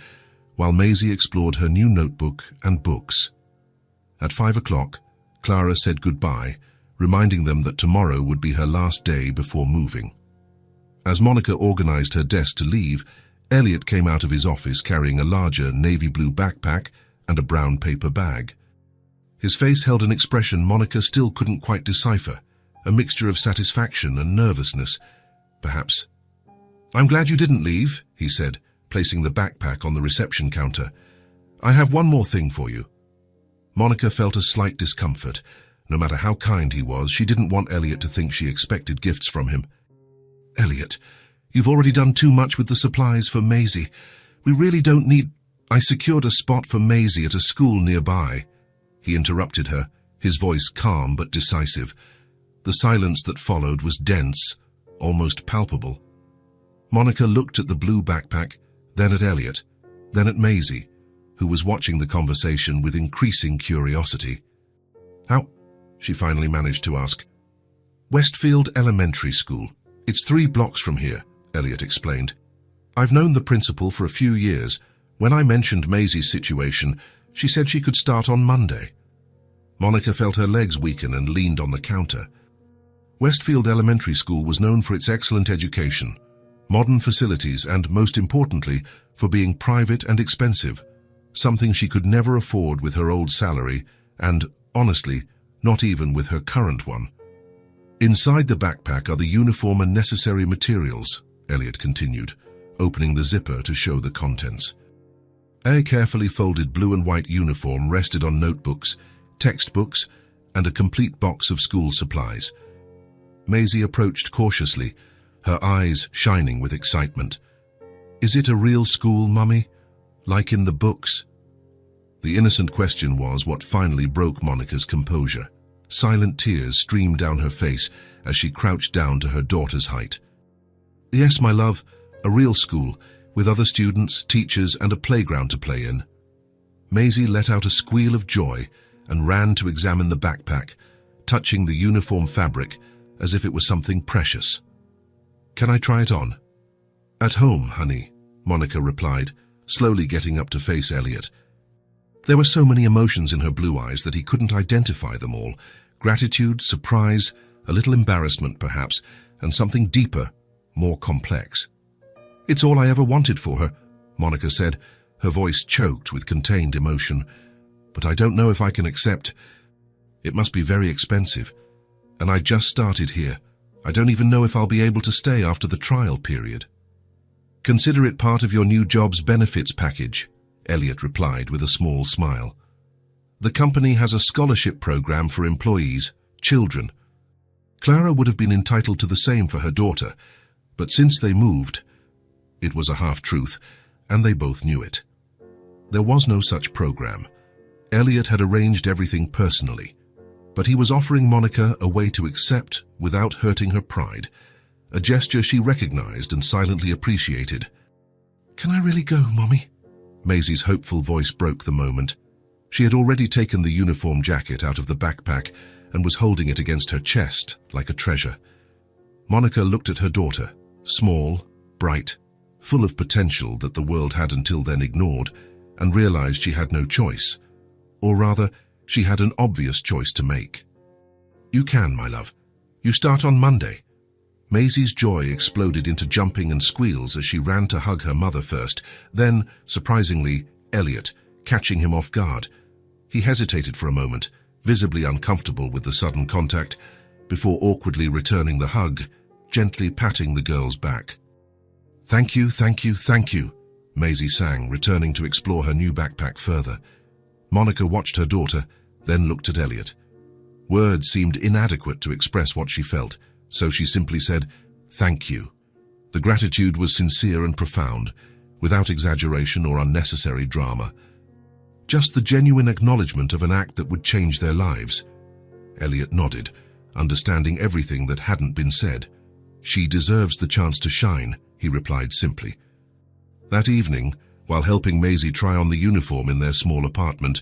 Speaker 1: while Maisie explored her new notebook and books. At 5 o'clock, Clara said goodbye, reminding them that tomorrow would be her last day before moving. As Monica organized her desk to leave, Elliot came out of his office carrying a larger navy blue backpack and a brown paper bag. His face held an expression Monica still couldn't quite decipher, a mixture of satisfaction and nervousness, perhaps. "I'm glad you didn't leave," he said, placing the backpack on the reception counter. "I have one more thing for you." Monica felt a slight discomfort. No matter how kind he was, she didn't want Elliot to think she expected gifts from him. "Elliot, you've already done too much with the supplies for Maisie. We really don't need—" "I secured a spot for Maisie at a school nearby," he interrupted her, his voice calm but decisive. The silence that followed was dense, almost palpable. Monica looked at the blue backpack, then at Elliot, then at Maisie, who was watching the conversation with increasing curiosity. "How?" she finally managed to ask. "Westfield Elementary School. It's 3 blocks from here," Elliot explained. "I've known the principal for a few years. When I mentioned Maisie's situation, she said she could start on Monday." Monica felt her legs weaken and leaned on the counter. Westfield Elementary School was known for its excellent education, modern facilities, and, most importantly, for being private and expensive, something she could never afford with her old salary and, honestly, not even with her current one. "Inside the backpack are the uniform and necessary materials," Elliot continued, opening the zipper to show the contents. A carefully folded blue and white uniform rested on notebooks, textbooks, and a complete box of school supplies. Maisie approached cautiously, her eyes shining with excitement. "Is it a real school, Mummy? Like in the books?" The innocent question was what finally broke Monica's composure. Silent tears streamed down her face as she crouched down to her daughter's height. "Yes, my love, a real school, with other students, teachers, and a playground to play in." Maisie let out a squeal of joy and ran to examine the backpack, touching the uniform fabric as if it was something precious. "Can I try it on?" "At home, honey," Monica replied, slowly getting up to face Elliot. There were so many emotions in her blue eyes that he couldn't identify them all. Gratitude, surprise, a little embarrassment perhaps, and something deeper, more complex. "It's all I ever wanted for her," Monica said, her voice choked with contained emotion. "But I don't know if I can accept. It must be very expensive. And I just started here. I don't even know if I'll be able to stay after the trial period." "Consider it part of your new job's benefits package," Elliot replied with a small smile. "The company has a scholarship program for employees, children. Clara would have been entitled to the same for her daughter, but since they moved—" It was a half-truth, and they both knew it. There was no such program. Elliot had arranged everything personally, but he was offering Monica a way to accept without hurting her pride, a gesture she recognized and silently appreciated. "Can I really go, Mommy?" Maisie's hopeful voice broke the moment. She had already taken the uniform jacket out of the backpack and was holding it against her chest like a treasure. Monica looked at her daughter, small, bright, full of potential that the world had until then ignored, and realized she had no choice. Or rather, she had an obvious choice to make. "You can, my love. You start on Monday." Maisie's joy exploded into jumping and squeals as she ran to hug her mother first, then, surprisingly, Elliot, catching him off guard. He hesitated for a moment, visibly uncomfortable with the sudden contact, before awkwardly returning the hug, gently patting the girl's back. "Thank you, thank you, thank you," Maisie sang, returning to explore her new backpack further. Monica watched her daughter, then looked at Elliot. Words seemed inadequate to express what she felt, so she simply said, "Thank you." The gratitude was sincere and profound, without exaggeration or unnecessary drama. Just the genuine acknowledgement of an act that would change their lives. Elliot nodded, understanding everything that hadn't been said. "She deserves the chance to shine," he replied simply. That evening, while helping Maisie try on the uniform in their small apartment,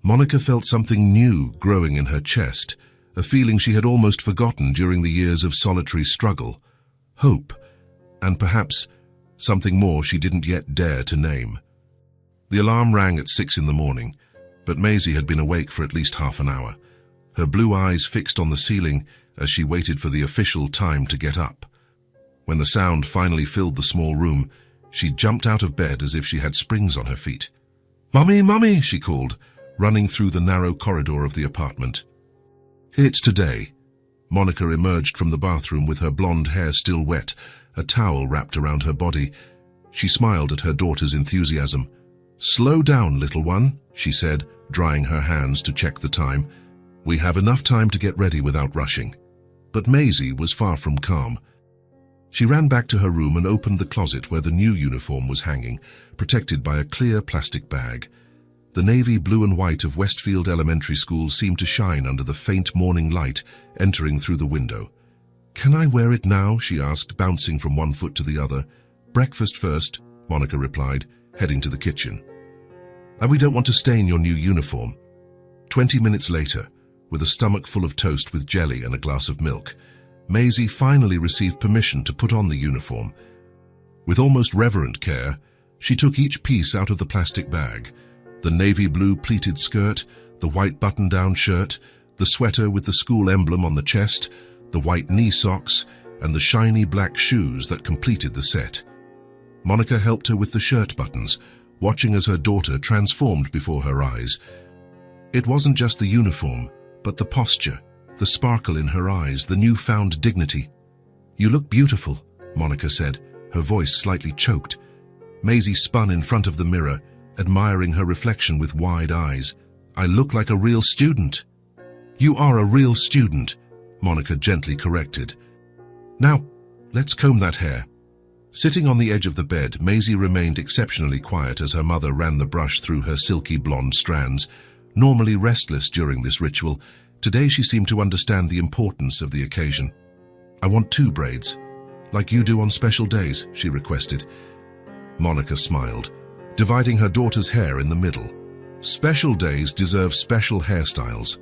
Speaker 1: Monica felt something new growing in her chest, a feeling she had almost forgotten during the years of solitary struggle, hope, and perhaps something more she didn't yet dare to name. The alarm rang at 6 in the morning, but Maisie had been awake for at least half an hour, her blue eyes fixed on the ceiling as she waited for the official time to get up. When the sound finally filled the small room, she jumped out of bed as if she had springs on her feet. "Mummy, Mummy," she called, running through the narrow corridor of the apartment. "It's today." Monica emerged from the bathroom with her blonde hair still wet, a towel wrapped around her body. She smiled at her daughter's enthusiasm. "Slow down, little one," she said, drying her hands to check the time. "We have enough time to get ready without rushing." But Maisie was far from calm. She ran back to her room and opened the closet where the new uniform was hanging, protected by a clear plastic bag. The navy blue and white of Westfield Elementary School seemed to shine under the faint morning light entering through the window. "Can I wear it now?" she asked, bouncing from one foot to the other. "Breakfast first," Monica replied, heading to the kitchen. "We don't want to stain your new uniform." 20 minutes later, with a stomach full of toast with jelly and a glass of milk, Maisie finally received permission to put on the uniform. With almost reverent care, she took each piece out of the plastic bag: the navy blue pleated skirt, the white button-down shirt, the sweater with the school emblem on the chest, the white knee socks, and the shiny black shoes that completed the set. Monica helped her with the shirt buttons, watching as her daughter transformed before her eyes. It wasn't just the uniform, but the posture, the sparkle in her eyes, the newfound dignity. "You look beautiful," Monica said, her voice slightly choked. Maisie spun in front of the mirror, admiring her reflection with wide eyes. "I look like a real student." "You are a real student," Monica gently corrected. "Now, let's comb that hair." Sitting on the edge of the bed, Maisie remained exceptionally quiet as her mother ran the brush through her silky blonde strands. Normally restless during this ritual, today she seemed to understand the importance of the occasion. "I want 2 braids, like you do on special days," she requested. Monica smiled, dividing her daughter's hair in the middle. Special days deserve special hairstyles.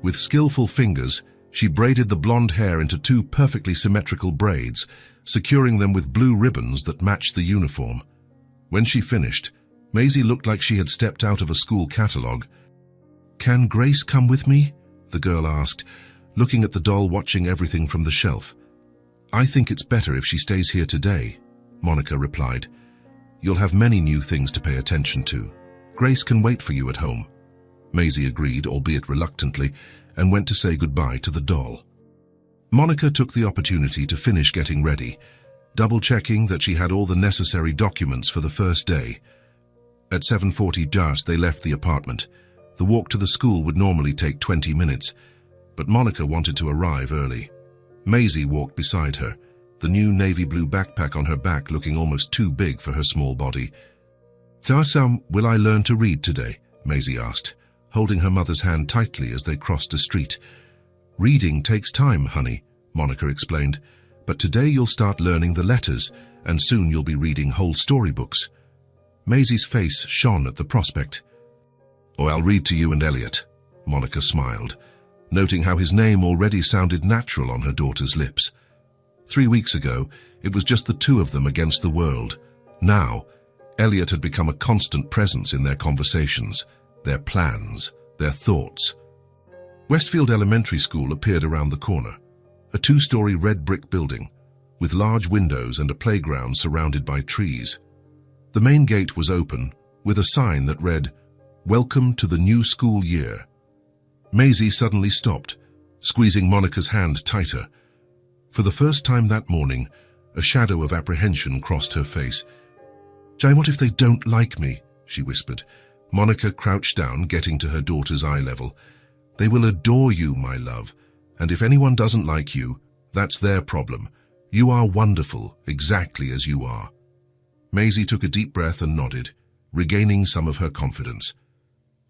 Speaker 1: With skillful fingers, she braided the blonde hair into 2 perfectly symmetrical braids, securing them with blue ribbons that matched the uniform. When she finished, Maisie looked like she had stepped out of a school catalogue. "Can Grace come with me?" the girl asked, looking at the doll watching everything from the shelf. "I think it's better if she stays here today," Monica replied. "You'll have many new things to pay attention to. Grace can wait for you at home." Maisie agreed, albeit reluctantly, and went to say goodbye to the doll. Monica took the opportunity to finish getting ready, double-checking that she had all the necessary documents for the first day. At 7:40 they left the apartment. The walk to the school would normally take 20 minutes, but Monica wanted to arrive early. Maisie walked beside her, the new navy blue backpack on her back looking almost too big for her small body. "Will I learn to read today?" Maisie asked, holding her mother's hand tightly as they crossed a street. "Reading takes time, honey," Monica explained, "but today you'll start learning the letters, and soon you'll be reading whole storybooks." Maisie's face shone at the prospect. "Oh, I'll read to you and Elliot," Monica smiled, noting how his name already sounded natural on her daughter's lips. 3 weeks ago, it was just the 2 of them against the world. Now, Elliot had become a constant presence in their conversations, their plans, their thoughts. Westfield Elementary School appeared around the corner, a 2-story red brick building, with large windows and a playground surrounded by trees. The main gate was open, with a sign that read, "Welcome to the new school year." Maisie suddenly stopped, squeezing Monica's hand tighter. For the first time that morning, a shadow of apprehension crossed her face. "Jai, what if they don't like me?" she whispered. Monica crouched down, getting to her daughter's eye level. "They will adore you, my love, and if anyone doesn't like you, that's their problem. You are wonderful, exactly as you are." Maisie took a deep breath and nodded, regaining some of her confidence.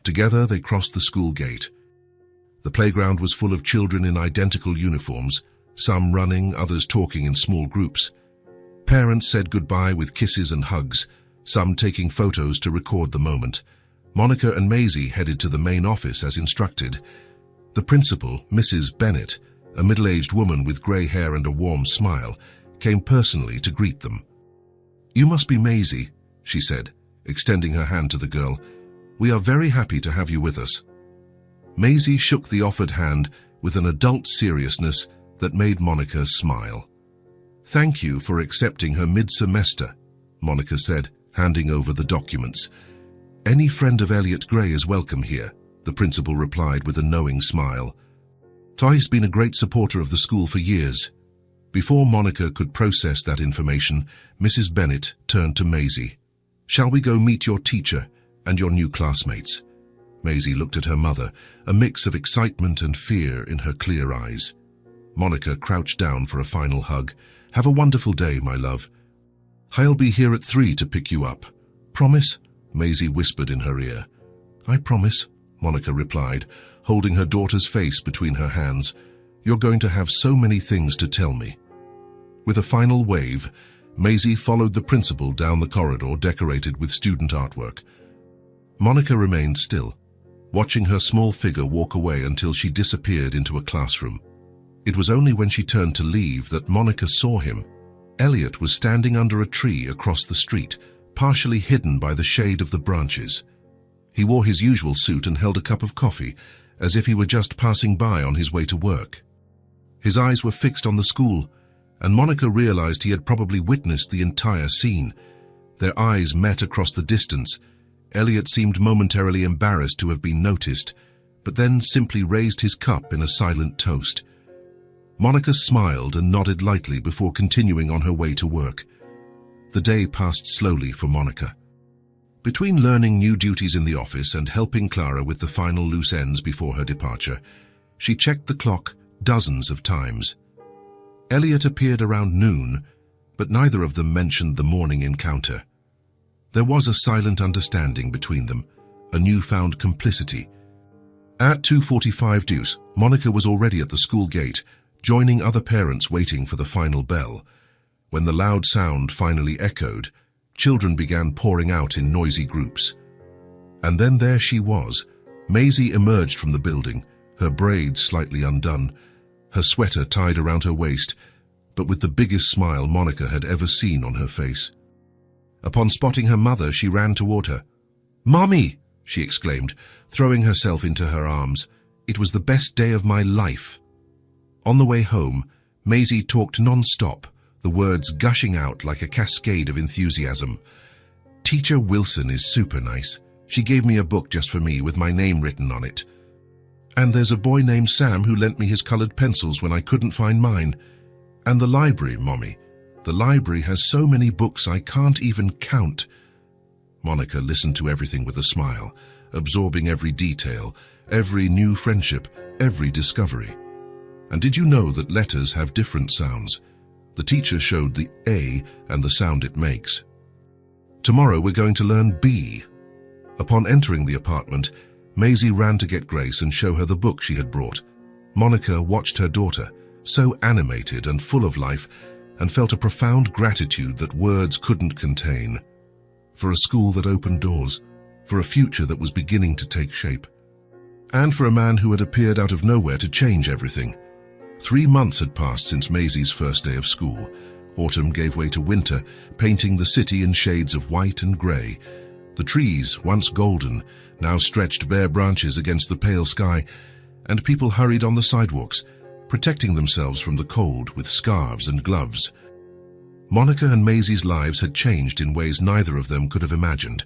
Speaker 1: Together they crossed the school gate. The playground was full of children in identical uniforms, some running, others talking in small groups. Parents said goodbye with kisses and hugs, some taking photos to record the moment. Monica and Maisie headed to the main office as instructed. The principal, Mrs. Bennett, a middle-aged woman with grey hair and a warm smile, came personally to greet them. "You must be Maisie," she said, extending her hand to the girl. "We are very happy to have you with us." Maisie shook the offered hand with an adult seriousness that made Monica smile. "Thank you for accepting her mid-semester," Monica said, handing over the documents. "Any friend of Elliot Gray is welcome here," the principal replied with a knowing smile. "Toy's been a great supporter of the school for years." Before Monica could process that information, Mrs. Bennett turned to Maisie. "Shall we go meet your teacher and your new classmates?" Maisie looked at her mother, a mix of excitement and fear in her clear eyes. Monica crouched down for a final hug. "Have a wonderful day, my love. I'll be here at 3 to pick you up. Promise?" Maisie whispered in her ear. "I promise," Monica replied, holding her daughter's face between her hands. "You're going to have so many things to tell me." With a final wave, Maisie followed the principal down the corridor decorated with student artwork. Monica remained still, watching her small figure walk away until she disappeared into a classroom. It was only when she turned to leave that Monica saw him. Elliot was standing under a tree across the street, partially hidden by the shade of the branches. He wore his usual suit and held a cup of coffee, as if he were just passing by on his way to work. His eyes were fixed on the school, and Monica realized he had probably witnessed the entire scene. Their eyes met across the distance. Elliot seemed momentarily embarrassed to have been noticed, but then simply raised his cup in a silent toast. Monica smiled and nodded lightly before continuing on her way to work. The day passed slowly for Monica. Between learning new duties in the office and helping Clara with the final loose ends before her departure, she checked the clock dozens of times. Elliot appeared around noon, but neither of them mentioned the morning encounter. There was a silent understanding between them, a newfound complicity. At 2:45 deuce, Monica was already at the school gate, joining other parents waiting for the final bell. When the loud sound finally echoed, children began pouring out in noisy groups. And then there she was. Maisie emerged from the building, her braids slightly undone, her sweater tied around her waist, but with the biggest smile Monica had ever seen on her face. Upon spotting her mother, she ran toward her. "Mommy!" she exclaimed, throwing herself into her arms. "It was the best day of my life." On the way home, Maisie talked non-stop, the words gushing out like a cascade of enthusiasm. "Teacher Wilson is super nice. She gave me a book just for me with my name written on it. And there's a boy named Sam who lent me his colored pencils when I couldn't find mine. And the library, Mommy. The library has so many books I can't even count." Monica listened to everything with a smile, absorbing every detail, every new friendship, every discovery. And did you know that letters have different sounds? The teacher showed the A and the sound it makes. "Tomorrow we're going to learn B." Upon entering the apartment, Maisie ran to get Grace and show her the book she had brought. Monica watched her daughter, so animated and full of life, and felt a profound gratitude that words couldn't contain. For a school that opened doors, for a future that was beginning to take shape, and for a man who had appeared out of nowhere to change everything. 3 months had passed since Maisie's first day of school. Autumn gave way to winter, painting the city in shades of white and grey. The trees, once golden, now stretched bare branches against the pale sky, and people hurried on the sidewalks, protecting themselves from the cold with scarves and gloves. Monica and Maisie's lives had changed in ways neither of them could have imagined.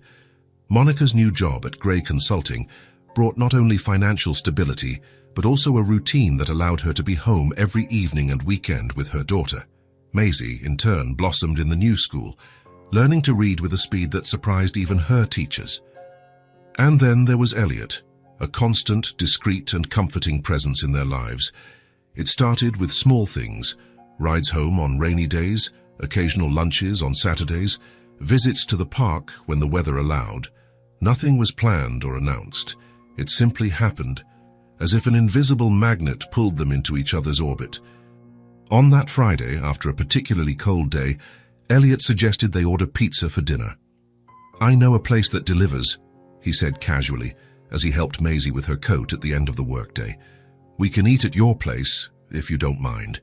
Speaker 1: Monica's new job at Gray Consulting brought not only financial stability, but also a routine that allowed her to be home every evening and weekend with her daughter. Maisie, in turn, blossomed in the new school, learning to read with a speed that surprised even her teachers. And then there was Elliot, a constant, discreet and comforting presence in their lives. It started with small things, rides home on rainy days, occasional lunches on Saturdays, visits to the park when the weather allowed. Nothing was planned or announced. It simply happened, as if an invisible magnet pulled them into each other's orbit. On that Friday, after a particularly cold day, Elliot suggested they order pizza for dinner. "I know a place that delivers," he said casually, as he helped Maisie with her coat at the end of the workday. "We can eat at your place, if you don't mind."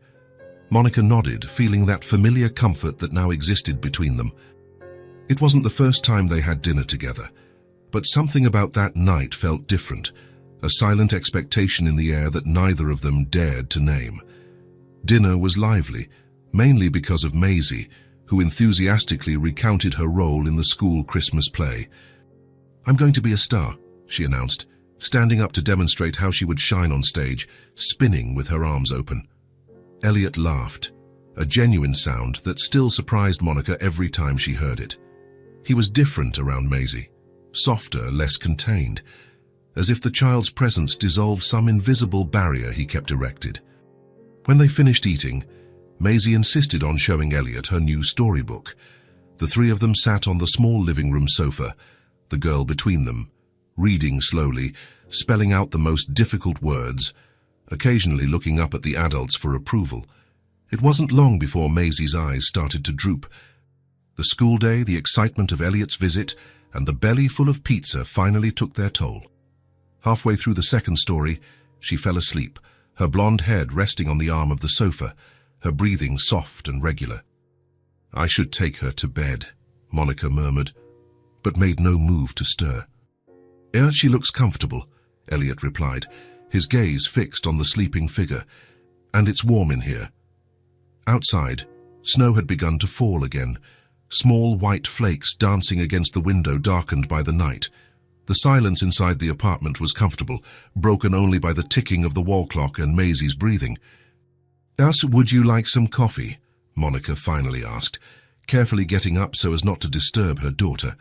Speaker 1: Monica nodded, feeling that familiar comfort that now existed between them. It wasn't the first time they had dinner together, but something about that night felt different, a silent expectation in the air that neither of them dared to name. Dinner was lively, mainly because of Maisie, who enthusiastically recounted her role in the school Christmas play. "I'm going to be a star," she announced, standing up to demonstrate how she would shine on stage, spinning with her arms open. Elliot laughed, a genuine sound that still surprised Monica every time she heard it. He was different around Maisie, softer, less contained, as if the child's presence dissolved some invisible barrier he kept erected. When they finished eating, Maisie insisted on showing Elliot her new storybook. The three of them sat on the small living room sofa, the girl between them, reading slowly, spelling out the most difficult words, occasionally looking up at the adults for approval. It wasn't long before Maisie's eyes started to droop. The school day, the excitement of Elliot's visit, and the belly full of pizza finally took their toll. Halfway through the second story, she fell asleep, her blonde head resting on the arm of the sofa, her breathing soft and regular. "I should take her to bed," Monica murmured, but made no move to stir. "She looks comfortable," Elliot replied, his gaze fixed on the sleeping figure. "And it's warm in here." Outside, snow had begun to fall again, small white flakes dancing against the window darkened by the night. The silence inside the apartment was comfortable, broken only by the ticking of the wall clock and Maisie's breathing. "Would you like some coffee?" Monica finally asked, carefully getting up so as not to disturb her daughter.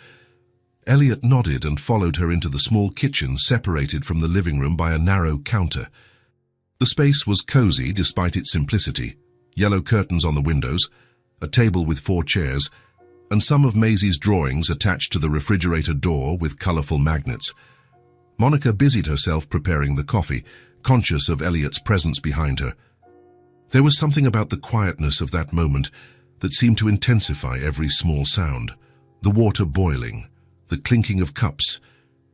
Speaker 1: Elliot nodded and followed her into the small kitchen separated from the living room by a narrow counter. The space was cozy despite its simplicity, yellow curtains on the windows, a table with 4 chairs, and some of Maisie's drawings attached to the refrigerator door with colorful magnets. Monica busied herself preparing the coffee, conscious of Elliot's presence behind her. There was something about the quietness of that moment that seemed to intensify every small sound. The water boiling, the clinking of cups,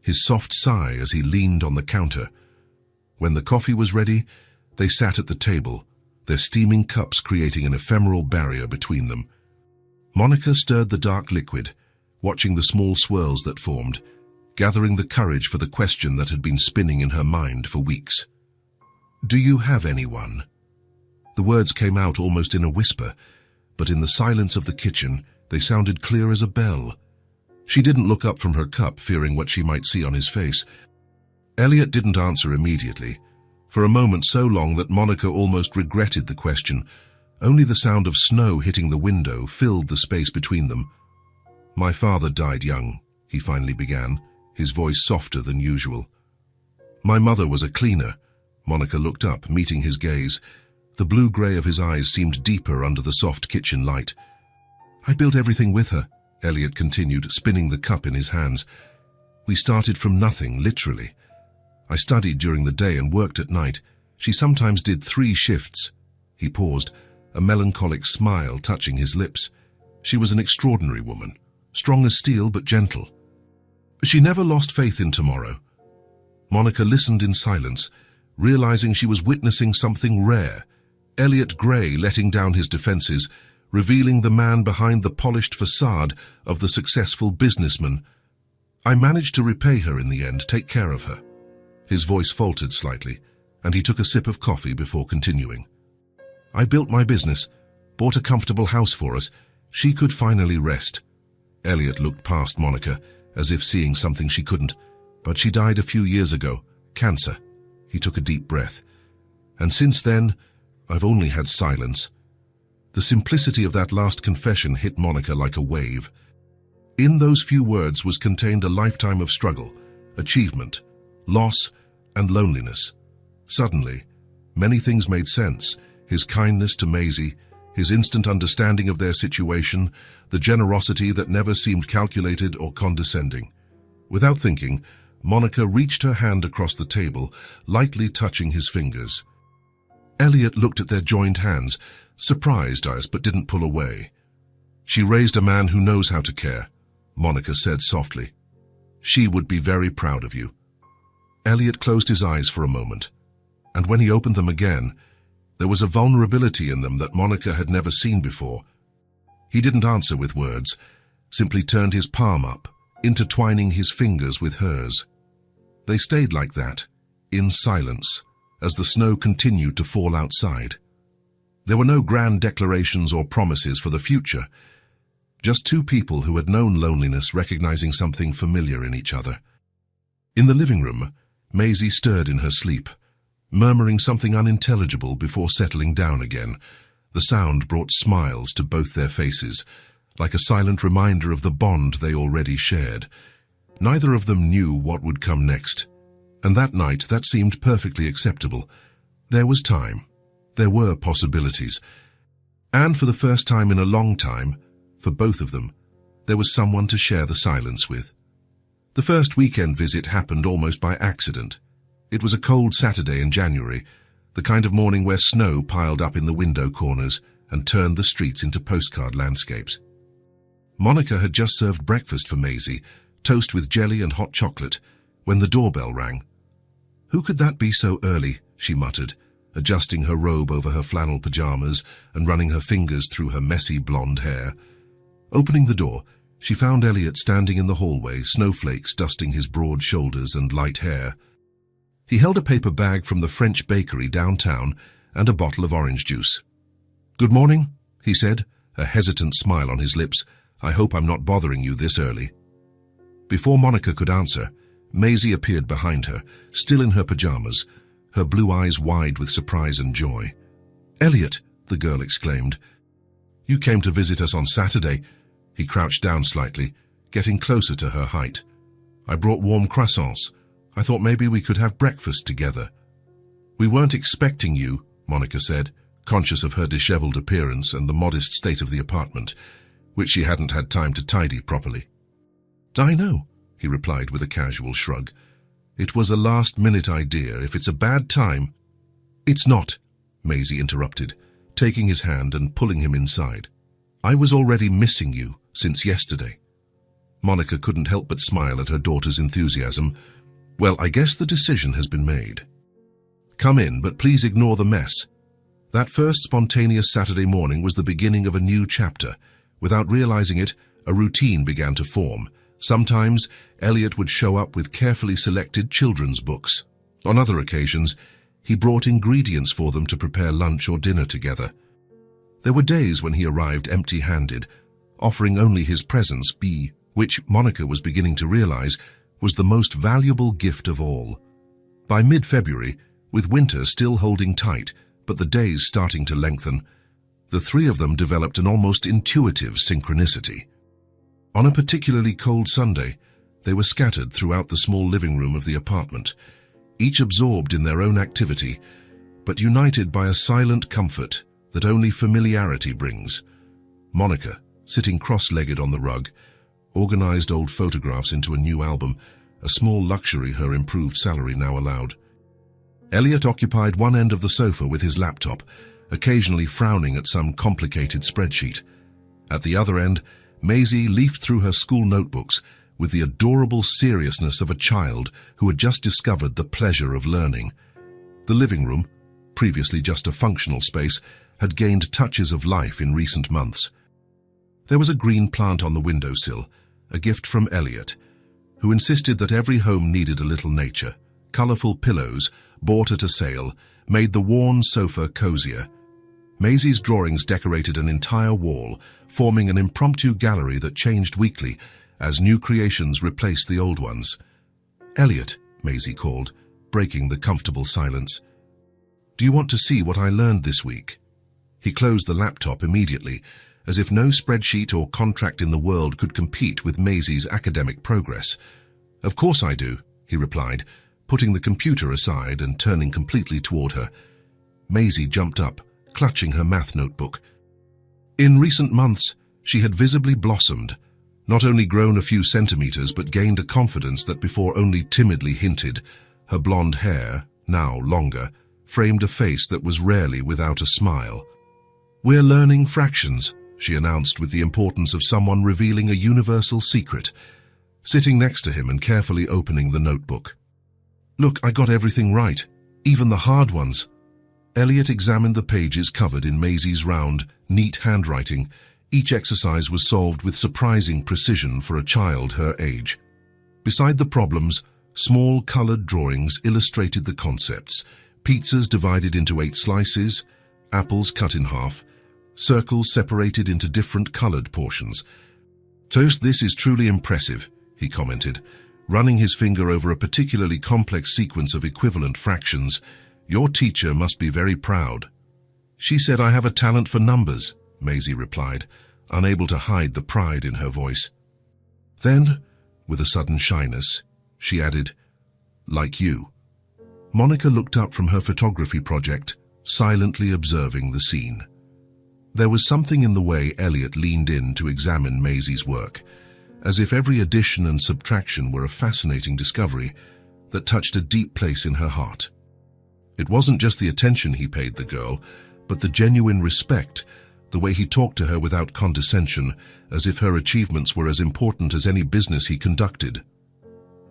Speaker 1: his soft sigh as he leaned on the counter. When the coffee was ready, they sat at the table, their steaming cups creating an ephemeral barrier between them. Monica stirred the dark liquid, watching the small swirls that formed, gathering the courage for the question that had been spinning in her mind for weeks. "Do you have anyone?" The words came out almost in a whisper, but in the silence of the kitchen, they sounded clear as a bell. She didn't look up from her cup, fearing what she might see on his face. Elliot didn't answer immediately, for a moment so long that Monica almost regretted the question. Only the sound of snow hitting the window filled the space between them. "My father died young," he finally began, his voice softer than usual. "My mother was a cleaner." Monica looked up, meeting his gaze. The blue-gray of his eyes seemed deeper under the soft kitchen light. "I built everything with her," Elliot continued, spinning the cup in his hands. "We started from nothing, literally. I studied during the day and worked at night. She sometimes did 3 shifts. He paused, a melancholic smile touching his lips. She was an extraordinary woman, strong as steel but gentle. She never lost faith in tomorrow. Monica listened in silence, realizing she was witnessing something rare. Elliot Gray letting down his defenses, revealing the man behind the polished facade of the successful businessman. "I managed to repay her in the end, take care of her." His voice faltered slightly, and he took a sip of coffee before continuing. "I built my business, bought a comfortable house for us. She could finally rest." Elliot looked past Monica, as if seeing something she couldn't. "But she died a few years ago, cancer." He took a deep breath. "And since then, I've only had silence." The simplicity of that last confession hit Monica like a wave. In those few words was contained a lifetime of struggle, achievement, loss, and loneliness. Suddenly, many things made sense. His kindness to Maisie, his instant understanding of their situation, the generosity that never seemed calculated or condescending. Without thinking, Monica reached her hand across the table, lightly touching his fingers. Elliot looked at their joined hands, surprised but didn't pull away. "She raised a man who knows how to care," Monica said softly. "She would be very proud of you." Elliot closed his eyes for a moment, and when he opened them again, there was a vulnerability in them that Monica had never seen before. He didn't answer with words, simply turned his palm up, intertwining his fingers with hers. They stayed like that, in silence, as the snow continued to fall outside. There were no grand declarations or promises for the future, Just two people who had known loneliness recognizing something familiar in each other. In the living room, Maisie stirred in her sleep, murmuring something unintelligible before settling down again. The sound brought smiles to both their faces, like a silent reminder of the bond they already shared. Neither of them knew what would come next, and that night that seemed perfectly acceptable. There was time. There were possibilities. And for the first time in a long time, for both of them, there was someone to share the silence with. The first weekend visit happened almost by accident. It was a cold Saturday in January, the kind of morning where snow piled up in the window corners and turned the streets into postcard landscapes. Monica had just served breakfast for Maisie, toast with jelly and hot chocolate, when the doorbell rang. "Who could that be so early?" she muttered, adjusting her robe over her flannel pajamas and running her fingers through her messy blonde hair. Opening the door, she found Elliot standing in the hallway, snowflakes dusting his broad shoulders and light hair. He held a paper bag from the French bakery downtown and a bottle of orange juice. "Good morning," he said, a hesitant smile on his lips. "I hope I'm not bothering you this early." Before Monica could answer, Maisie appeared behind her, still in her pajamas, her blue eyes wide with surprise and joy. "Elliot," the girl exclaimed. "You came to visit us on Saturday." He crouched down slightly, getting closer to her height. "I brought warm croissants. I thought maybe we could have breakfast together." "We weren't expecting you," Monica said, conscious of her disheveled appearance and the modest state of the apartment, which she hadn't had time to tidy properly. "I know," he replied with a casual shrug. "It was a last-minute idea. If it's a bad time—" "It's not," Maisie interrupted, taking his hand and pulling him inside. "I was already missing you since yesterday." Monica couldn't help but smile at her daughter's enthusiasm. "Well, I guess the decision has been made. Come in, but please ignore the mess." That first spontaneous Saturday morning was the beginning of a new chapter. Without realizing it, a routine began to form. Sometimes, Elliot would show up with carefully selected children's books. On other occasions, he brought ingredients for them to prepare lunch or dinner together. There were days when he arrived empty-handed, offering only his presence, which Monica was beginning to realize was the most valuable gift of all. By mid-February, with winter still holding tight, but the days starting to lengthen, the three of them developed an almost intuitive synchronicity. On a particularly cold Sunday, they were scattered throughout the small living room of the apartment, each absorbed in their own activity, but united by a silent comfort that only familiarity brings. Monica, sitting cross-legged on the rug, organized old photographs into a new album, a small luxury her improved salary now allowed. Elliot occupied one end of the sofa with his laptop, occasionally frowning at some complicated spreadsheet. At the other end, Maisie leafed through her school notebooks with the adorable seriousness of a child who had just discovered the pleasure of learning. The living room, previously just a functional space, had gained touches of life in recent months. There was a green plant on the windowsill, a gift from Elliot, who insisted that every home needed a little nature. Colorful pillows, bought at a sale, made the worn sofa cozier. Maisie's drawings decorated an entire wall, forming an impromptu gallery that changed weekly as new creations replaced the old ones. "Elliot," Maisie called, breaking the comfortable silence. "Do you want to see what I learned this week?" He closed the laptop immediately, as if no spreadsheet or contract in the world could compete with Maisie's academic progress. "Of course I do," he replied, putting the computer aside and turning completely toward her. Maisie jumped up, clutching her math notebook. In recent months, she had visibly blossomed, not only grown a few centimeters but gained a confidence that before only timidly hinted. Her blonde hair, now longer, framed a face that was rarely without a smile. "We're learning fractions," she announced with the importance of someone revealing a universal secret, sitting next to him and carefully opening the notebook. "Look, I got everything right, even the hard ones." Elliot examined the pages covered in Maisie's round, neat handwriting. Each exercise was solved with surprising precision for a child her age. Beside the problems, small colored drawings illustrated the concepts: pizzas divided into 8 slices, apples cut in half, circles separated into different colored portions. Toast, this is truly impressive, he commented, running his finger over a particularly complex sequence of equivalent fractions. Your teacher must be very proud. She said I have a talent for numbers, Maisie replied, unable to hide the pride in her voice. Then, with a sudden shyness, she added, like you. Monica looked up from her photography project, silently observing the scene. There was something in the way Elliot leaned in to examine Maisie's work, as if every addition and subtraction were a fascinating discovery that touched a deep place in her heart. It wasn't just the attention he paid the girl, but the genuine respect, the way he talked to her without condescension, as if her achievements were as important as any business he conducted.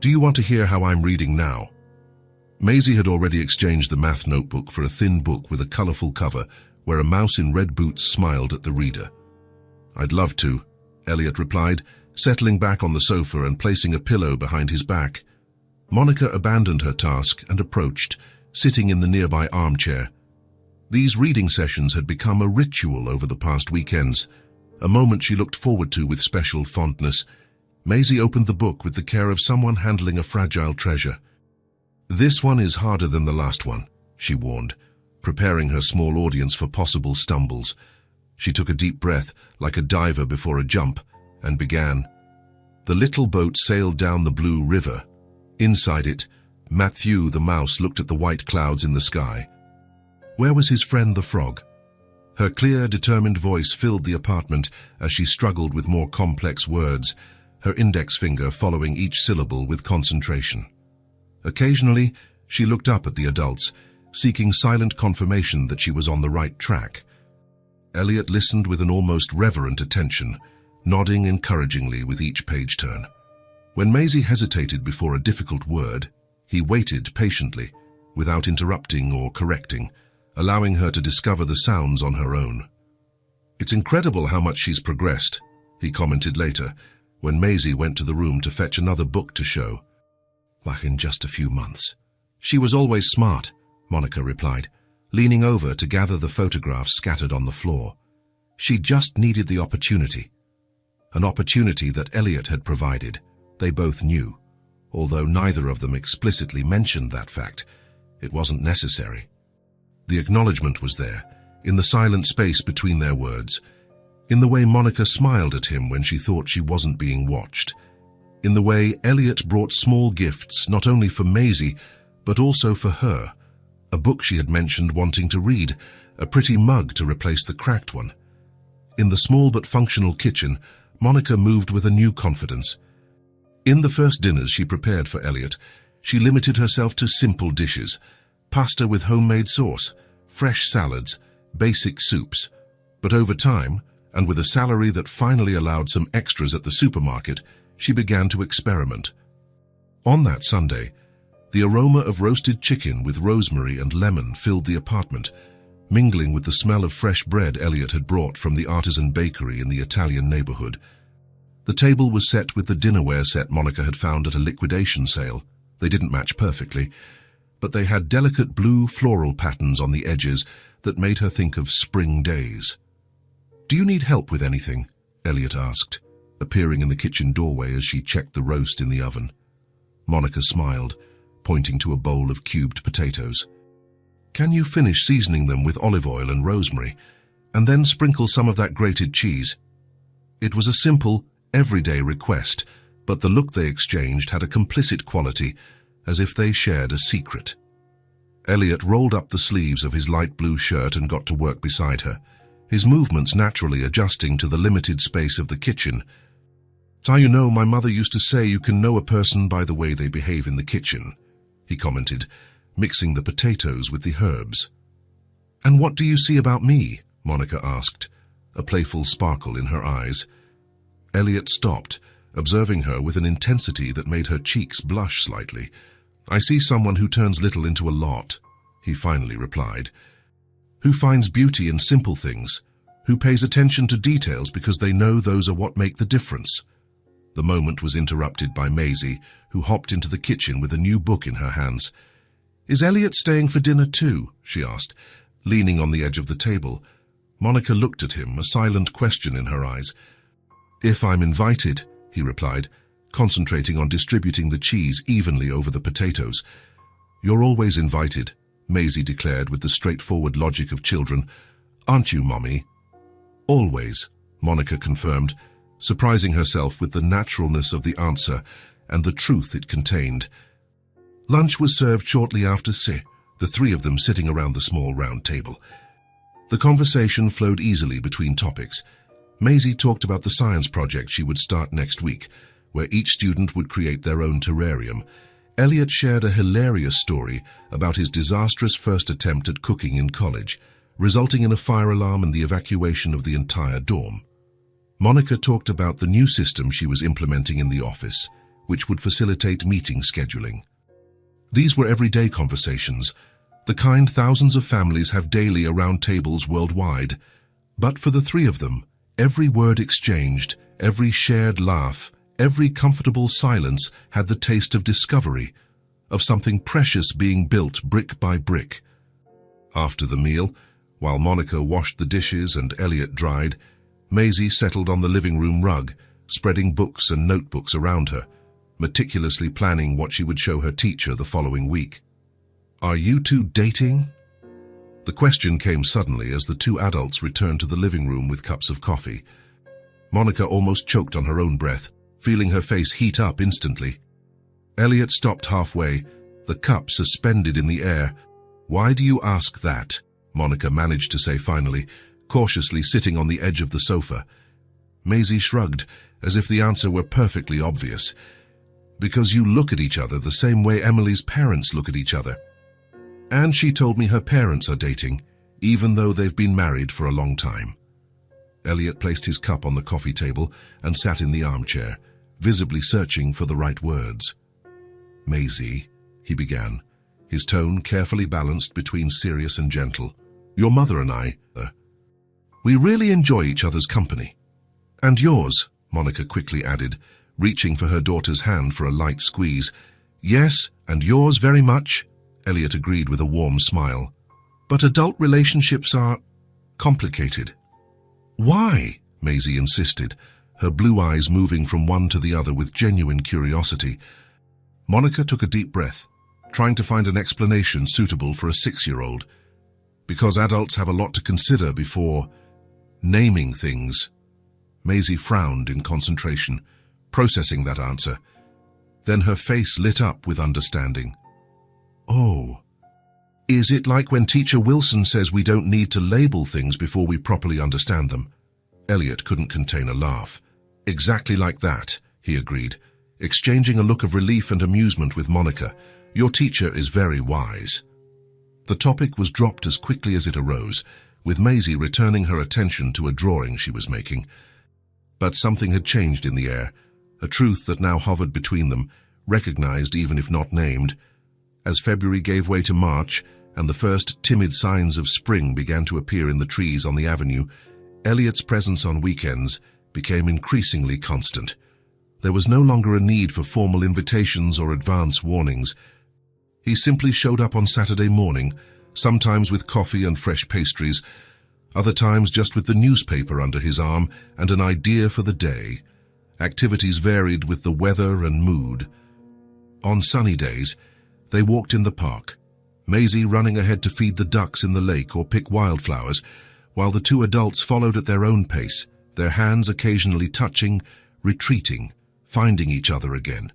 Speaker 1: Do you want to hear how I'm reading now? Maisie had already exchanged the math notebook for a thin book with a colorful cover where a mouse in red boots smiled at the reader. I'd love to, Elliot replied, settling back on the sofa and placing a pillow behind his back. Monica abandoned her task and approached, sitting in the nearby armchair. These reading sessions had become a ritual over the past weekends, a moment she looked forward to with special fondness. Maisie opened the book with the care of someone handling a fragile treasure. This one is harder than the last one, she warned, preparing her small audience for possible stumbles. She took a deep breath, like a diver before a jump, and began. The little boat sailed down the blue river. Inside it, Matthew the mouse looked at the white clouds in the sky. Where was his friend the frog? Her clear, determined voice filled the apartment as she struggled with more complex words, her index finger following each syllable with concentration. Occasionally, she looked up at the adults, seeking silent confirmation that she was on the right track. Elliot listened with an almost reverent attention, nodding encouragingly with each page turn. When Maisie hesitated before a difficult word, he waited patiently, without interrupting or correcting, allowing her to discover the sounds on her own. It's incredible how much she's progressed, he commented later, when Maisie went to the room to fetch another book to show. Like in just a few months. She was always smart, Monica replied, leaning over to gather the photographs scattered on the floor. She just needed the opportunity. An opportunity that Elliot had provided. They both knew. Although neither of them explicitly mentioned that fact, it wasn't necessary. The acknowledgement was there, in the silent space between their words, in the way Monica smiled at him when she thought she wasn't being watched, in the way Elliot brought small gifts not only for Maisie, but also for her, a book she had mentioned wanting to read, a pretty mug to replace the cracked one. In the small but functional kitchen, Monica moved with a new confidence. In the first dinners she prepared for Elliot, she limited herself to simple dishes, pasta with homemade sauce, fresh salads, basic soups. But over time, and with a salary that finally allowed some extras at the supermarket, she began to experiment. On that Sunday, the aroma of roasted chicken with rosemary and lemon filled the apartment, mingling with the smell of fresh bread Elliot had brought from the artisan bakery in the Italian neighborhood. The table was set with the dinnerware set Monica had found at a liquidation sale. They didn't match perfectly, but they had delicate blue floral patterns on the edges that made her think of spring days. "Do you need help with anything?" Elliot asked, appearing in the kitchen doorway as she checked the roast in the oven. Monica smiled, pointing to a bowl of cubed potatoes. "Can you finish seasoning them with olive oil and rosemary, and then sprinkle some of that grated cheese?" It was a simple, everyday request, but the look they exchanged had a complicit quality, as if they shared a secret. Elliot rolled up the sleeves of his light blue shirt and got to work beside her, his movements naturally adjusting to the limited space of the kitchen. "So you know, my mother used to say you can know a person by the way they behave in the kitchen," he commented, mixing the potatoes with the herbs. "And what do you see about me?" Monica asked, a playful sparkle in her eyes. Elliot stopped, observing her with an intensity that made her cheeks blush slightly. "I see someone who turns little into a lot," he finally replied. "Who finds beauty in simple things, who pays attention to details because they know those are what make the difference." The moment was interrupted by Maisie, who hopped into the kitchen with a new book in her hands. "Is Elliot staying for dinner too?" she asked, leaning on the edge of the table. Monica looked at him, a silent question in her eyes. "If I'm invited," he replied, concentrating on distributing the cheese evenly over the potatoes. "You're always invited," Maisie declared with the straightforward logic of children. "Aren't you, Mommy?" "Always," Monica confirmed, surprising herself with the naturalness of the answer and the truth it contained. Lunch was served shortly after 6, the three of them sitting around the small round table. The conversation flowed easily between topics. Maisie talked about the science project she would start next week, where each student would create their own terrarium. Elliot shared a hilarious story about his disastrous first attempt at cooking in college, resulting in a fire alarm and the evacuation of the entire dorm. Monica talked about the new system she was implementing in the office, which would facilitate meeting scheduling. These were everyday conversations, the kind thousands of families have daily around tables worldwide. But for the three of them, every word exchanged, every shared laugh, every comfortable silence had the taste of discovery, of something precious being built brick by brick. After the meal, while Monica washed the dishes and Elliot dried, Maisie settled on the living room rug, spreading books and notebooks around her, meticulously planning what she would show her teacher the following week. "Are you two dating?" The question came suddenly as the two adults returned to the living room with cups of coffee. Monica almost choked on her own breath, feeling her face heat up instantly. Elliot stopped halfway, the cup suspended in the air. "Why do you ask that?" Monica managed to say finally, cautiously sitting on the edge of the sofa. Maisie shrugged, as if the answer were perfectly obvious. "Because you look at each other the same way Emily's parents look at each other. And she told me her parents are dating, even though they've been married for a long time." Elliot placed his cup on the coffee table and sat in the armchair, visibly searching for the right words. "Maisie," he began, his tone carefully balanced between serious and gentle. "Your mother and I, we really enjoy each other's company." "And yours," Monica quickly added, reaching for her daughter's hand for a light squeeze. "Yes, and yours very much," Elliot agreed with a warm smile. "But adult relationships are complicated." "Why?" Maisie insisted, her blue eyes moving from one to the other with genuine curiosity. Monica took a deep breath, trying to find an explanation suitable for a 6-year-old. "Because adults have a lot to consider before naming things." Maisie frowned in concentration, processing that answer. Then her face lit up with understanding. "Oh. Is it like when Teacher Wilson says we don't need to label things before we properly understand them?" Elliot couldn't contain a laugh. "Exactly like that," he agreed, exchanging a look of relief and amusement with Monica. "Your teacher is very wise." The topic was dropped as quickly as it arose, with Maisie returning her attention to a drawing she was making. But something had changed in the air, a truth that now hovered between them, recognized even if not named. As February gave way to March, and the first timid signs of spring began to appear in the trees on the avenue, Elliot's presence on weekends became increasingly constant. There was no longer a need for formal invitations or advance warnings. He simply showed up on Saturday morning, sometimes with coffee and fresh pastries, other times just with the newspaper under his arm and an idea for the day. Activities varied with the weather and mood. On sunny days, they walked in the park, Maisie running ahead to feed the ducks in the lake or pick wildflowers, while the two adults followed at their own pace, their hands occasionally touching, retreating, finding each other again.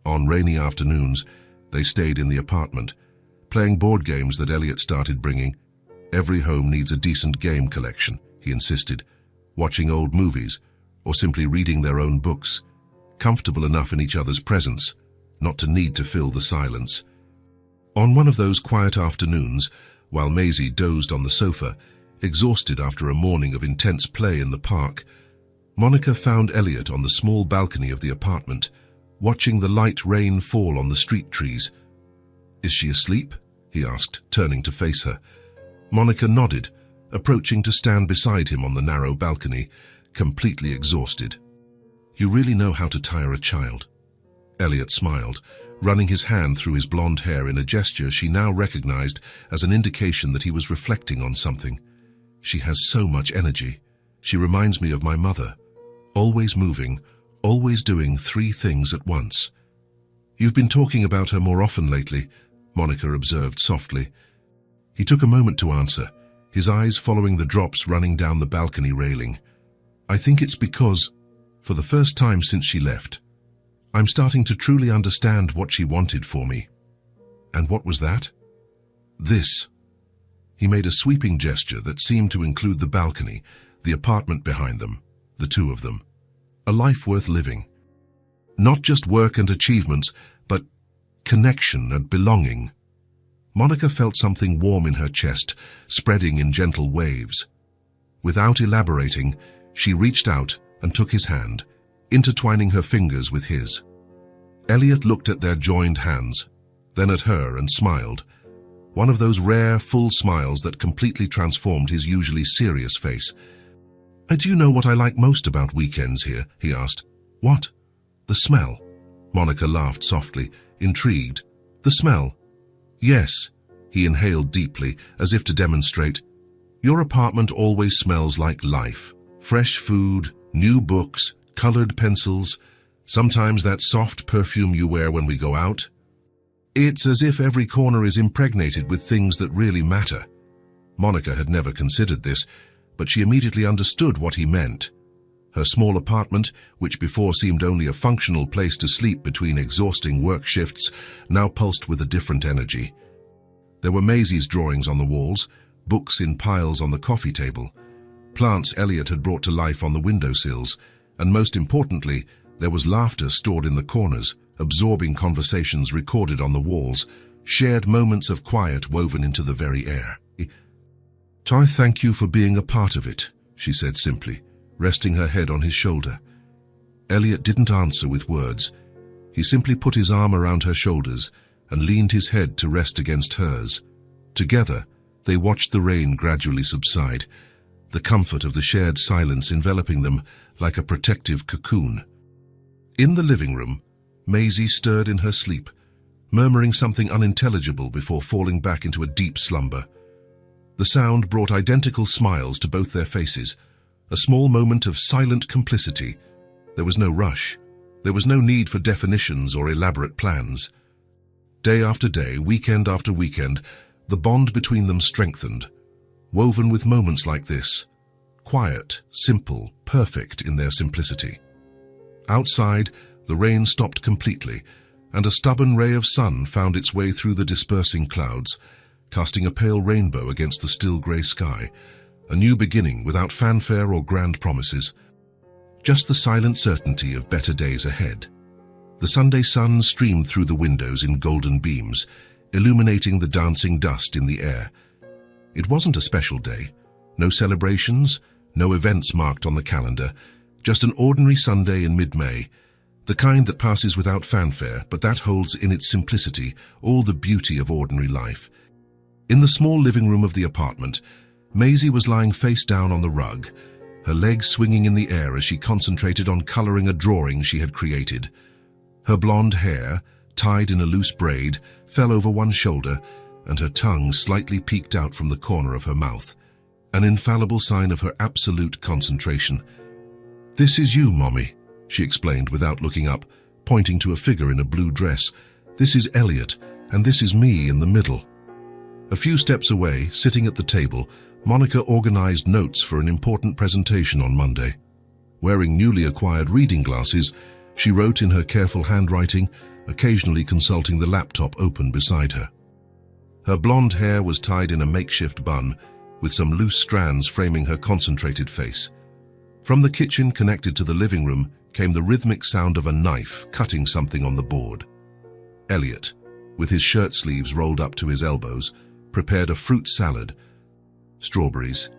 Speaker 1: On rainy afternoons, they stayed in the apartment, playing board games that Elliot started bringing. Every home needs a decent game collection, he insisted, watching old movies, or simply reading their own books, comfortable enough in each other's presence, not to need to fill the silence. On one of those quiet afternoons, while Maisie dozed on the sofa, exhausted after a morning of intense play in the park, Monica found Elliot on the small balcony of the apartment, watching the light rain fall on the street trees. "Is she asleep?" he asked, turning to face her. Monica nodded, approaching to stand beside him on the narrow balcony, completely exhausted. "You really know how to tire a child." Elliot smiled, running his hand through his blonde hair in a gesture she now recognized as an indication that he was reflecting on something. "She has so much energy. She reminds me of my mother. always moving, always doing 3 things at once. "You've been talking about her more often lately," Monica observed softly. He took a moment to answer, his eyes following the drops running down the balcony railing. "I think it's because, for the first time since she left, I'm starting to truly understand what she wanted for me." "And what was that?" "This." He made a sweeping gesture that seemed to include the balcony, the apartment behind them, the 2 of them. A life worth living. Not just work and achievements, but connection and belonging. Monica felt something warm in her chest, spreading in gentle waves. Without elaborating, she reached out and took his hand, intertwining her fingers with his. Elliot looked at their joined hands, then at her and smiled. One of those rare, full smiles that completely transformed his usually serious face. "Do you know what I like most about weekends here?" he asked. "What?" "The smell." Monica laughed softly, intrigued. "The smell?" "Yes." He inhaled deeply, as if to demonstrate. "Your apartment always smells like life. Fresh food, new books, colored pencils, sometimes that soft perfume you wear when we go out. It's as if every corner is impregnated with things that really matter." Monica had never considered this, but she immediately understood what he meant. Her small apartment, which before seemed only a functional place to sleep between exhausting work shifts, now pulsed with a different energy. There were Maisie's drawings on the walls, books in piles on the coffee table, plants Elliot had brought to life on the windowsills, and most importantly, there was laughter stored in the corners, absorbing conversations recorded on the walls, shared moments of quiet woven into the very air. "I thank you for being a part of it," she said simply, resting her head on his shoulder. Elliot didn't answer with words. He simply put his arm around her shoulders and leaned his head to rest against hers. Together, they watched the rain gradually subside, the comfort of the shared silence enveloping them like a protective cocoon. In the living room, Maisie stirred in her sleep, murmuring something unintelligible before falling back into a deep slumber. The sound brought identical smiles to both their faces, a small moment of silent complicity. There was no rush. There was no need for definitions or elaborate plans. Day after day, weekend after weekend, the bond between them strengthened, woven with moments like this, quiet, simple, perfect in their simplicity. Outside, the rain stopped completely, and a stubborn ray of sun found its way through the dispersing clouds, casting a pale rainbow against the still grey sky, a new beginning without fanfare or grand promises, just the silent certainty of better days ahead. The Sunday sun streamed through the windows in golden beams, illuminating the dancing dust in the air. It wasn't a special day, no celebrations, no events marked on the calendar, just an ordinary Sunday in mid-May, the kind that passes without fanfare, but that holds in its simplicity all the beauty of ordinary life. In the small living room of the apartment, Maisie was lying face down on the rug, her legs swinging in the air as she concentrated on coloring a drawing she had created. Her blonde hair, tied in a loose braid, fell over one shoulder, and her tongue slightly peeked out from the corner of her mouth, an infallible sign of her absolute concentration. "This is you, Mommy," she explained without looking up, pointing to a figure in a blue dress. "This is Elliot, and this is me in the middle." A few steps away, sitting at the table, Monica organized notes for an important presentation on Monday. Wearing newly acquired reading glasses, she wrote in her careful handwriting, occasionally consulting the laptop open beside her. Her blonde hair was tied in a makeshift bun, with some loose strands framing her concentrated face. From the kitchen connected to the living room came the rhythmic sound of a knife cutting something on the board. Elliot, with his shirt sleeves rolled up to his elbows, prepared a fruit salad. Strawberries,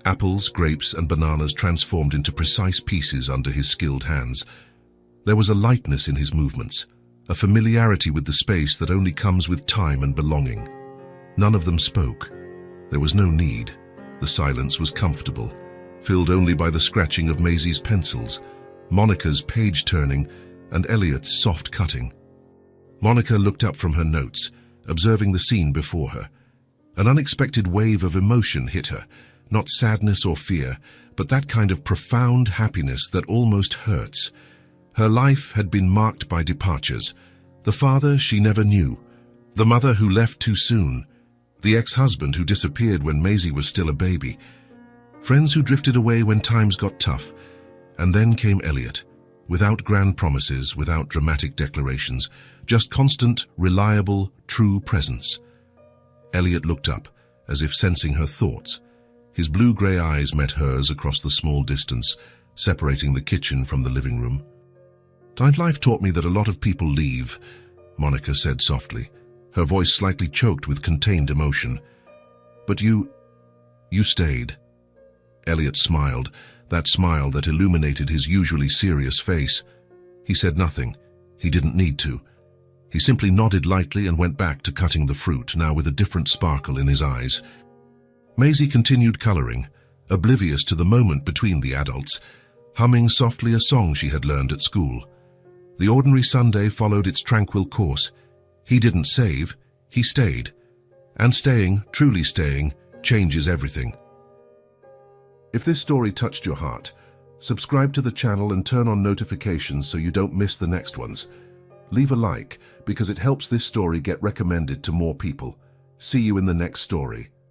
Speaker 1: apples, grapes, and bananas transformed into precise pieces under his skilled hands. There was a lightness in his movements, a familiarity with the space that only comes with time and belonging. None of them spoke. There was no need. The silence was comfortable, filled only by the scratching of Maisie's pencils, Monica's page-turning, and Elliot's soft cutting. Monica looked up from her notes, observing the scene before her. An unexpected wave of emotion hit her, not sadness or fear, but that kind of profound happiness that almost hurts. Her life had been marked by departures. The father she never knew, the mother who left too soon, the ex-husband who disappeared when Maisie was still a baby, friends who drifted away when times got tough. And then came Elliot, without grand promises, without dramatic declarations, just constant, reliable, true presence. Elliot looked up, as if sensing her thoughts. His blue-grey eyes met hers across the small distance, separating the kitchen from the living room. "Life taught me that a lot of people leave," Monica said softly, her voice slightly choked with contained emotion. "But you stayed." Elliot smiled, that smile that illuminated his usually serious face. He said nothing. He didn't need to. He simply nodded lightly and went back to cutting the fruit, now with a different sparkle in his eyes. Maisie continued coloring, oblivious to the moment between the adults, humming softly a song she had learned at school. The ordinary Sunday followed its tranquil course. He didn't save, he stayed. And staying, truly staying, changes everything. If this story touched your heart, subscribe to the channel and turn on notifications so you don't miss the next ones. Leave a like, because it helps this story get recommended to more people. See you in the next story.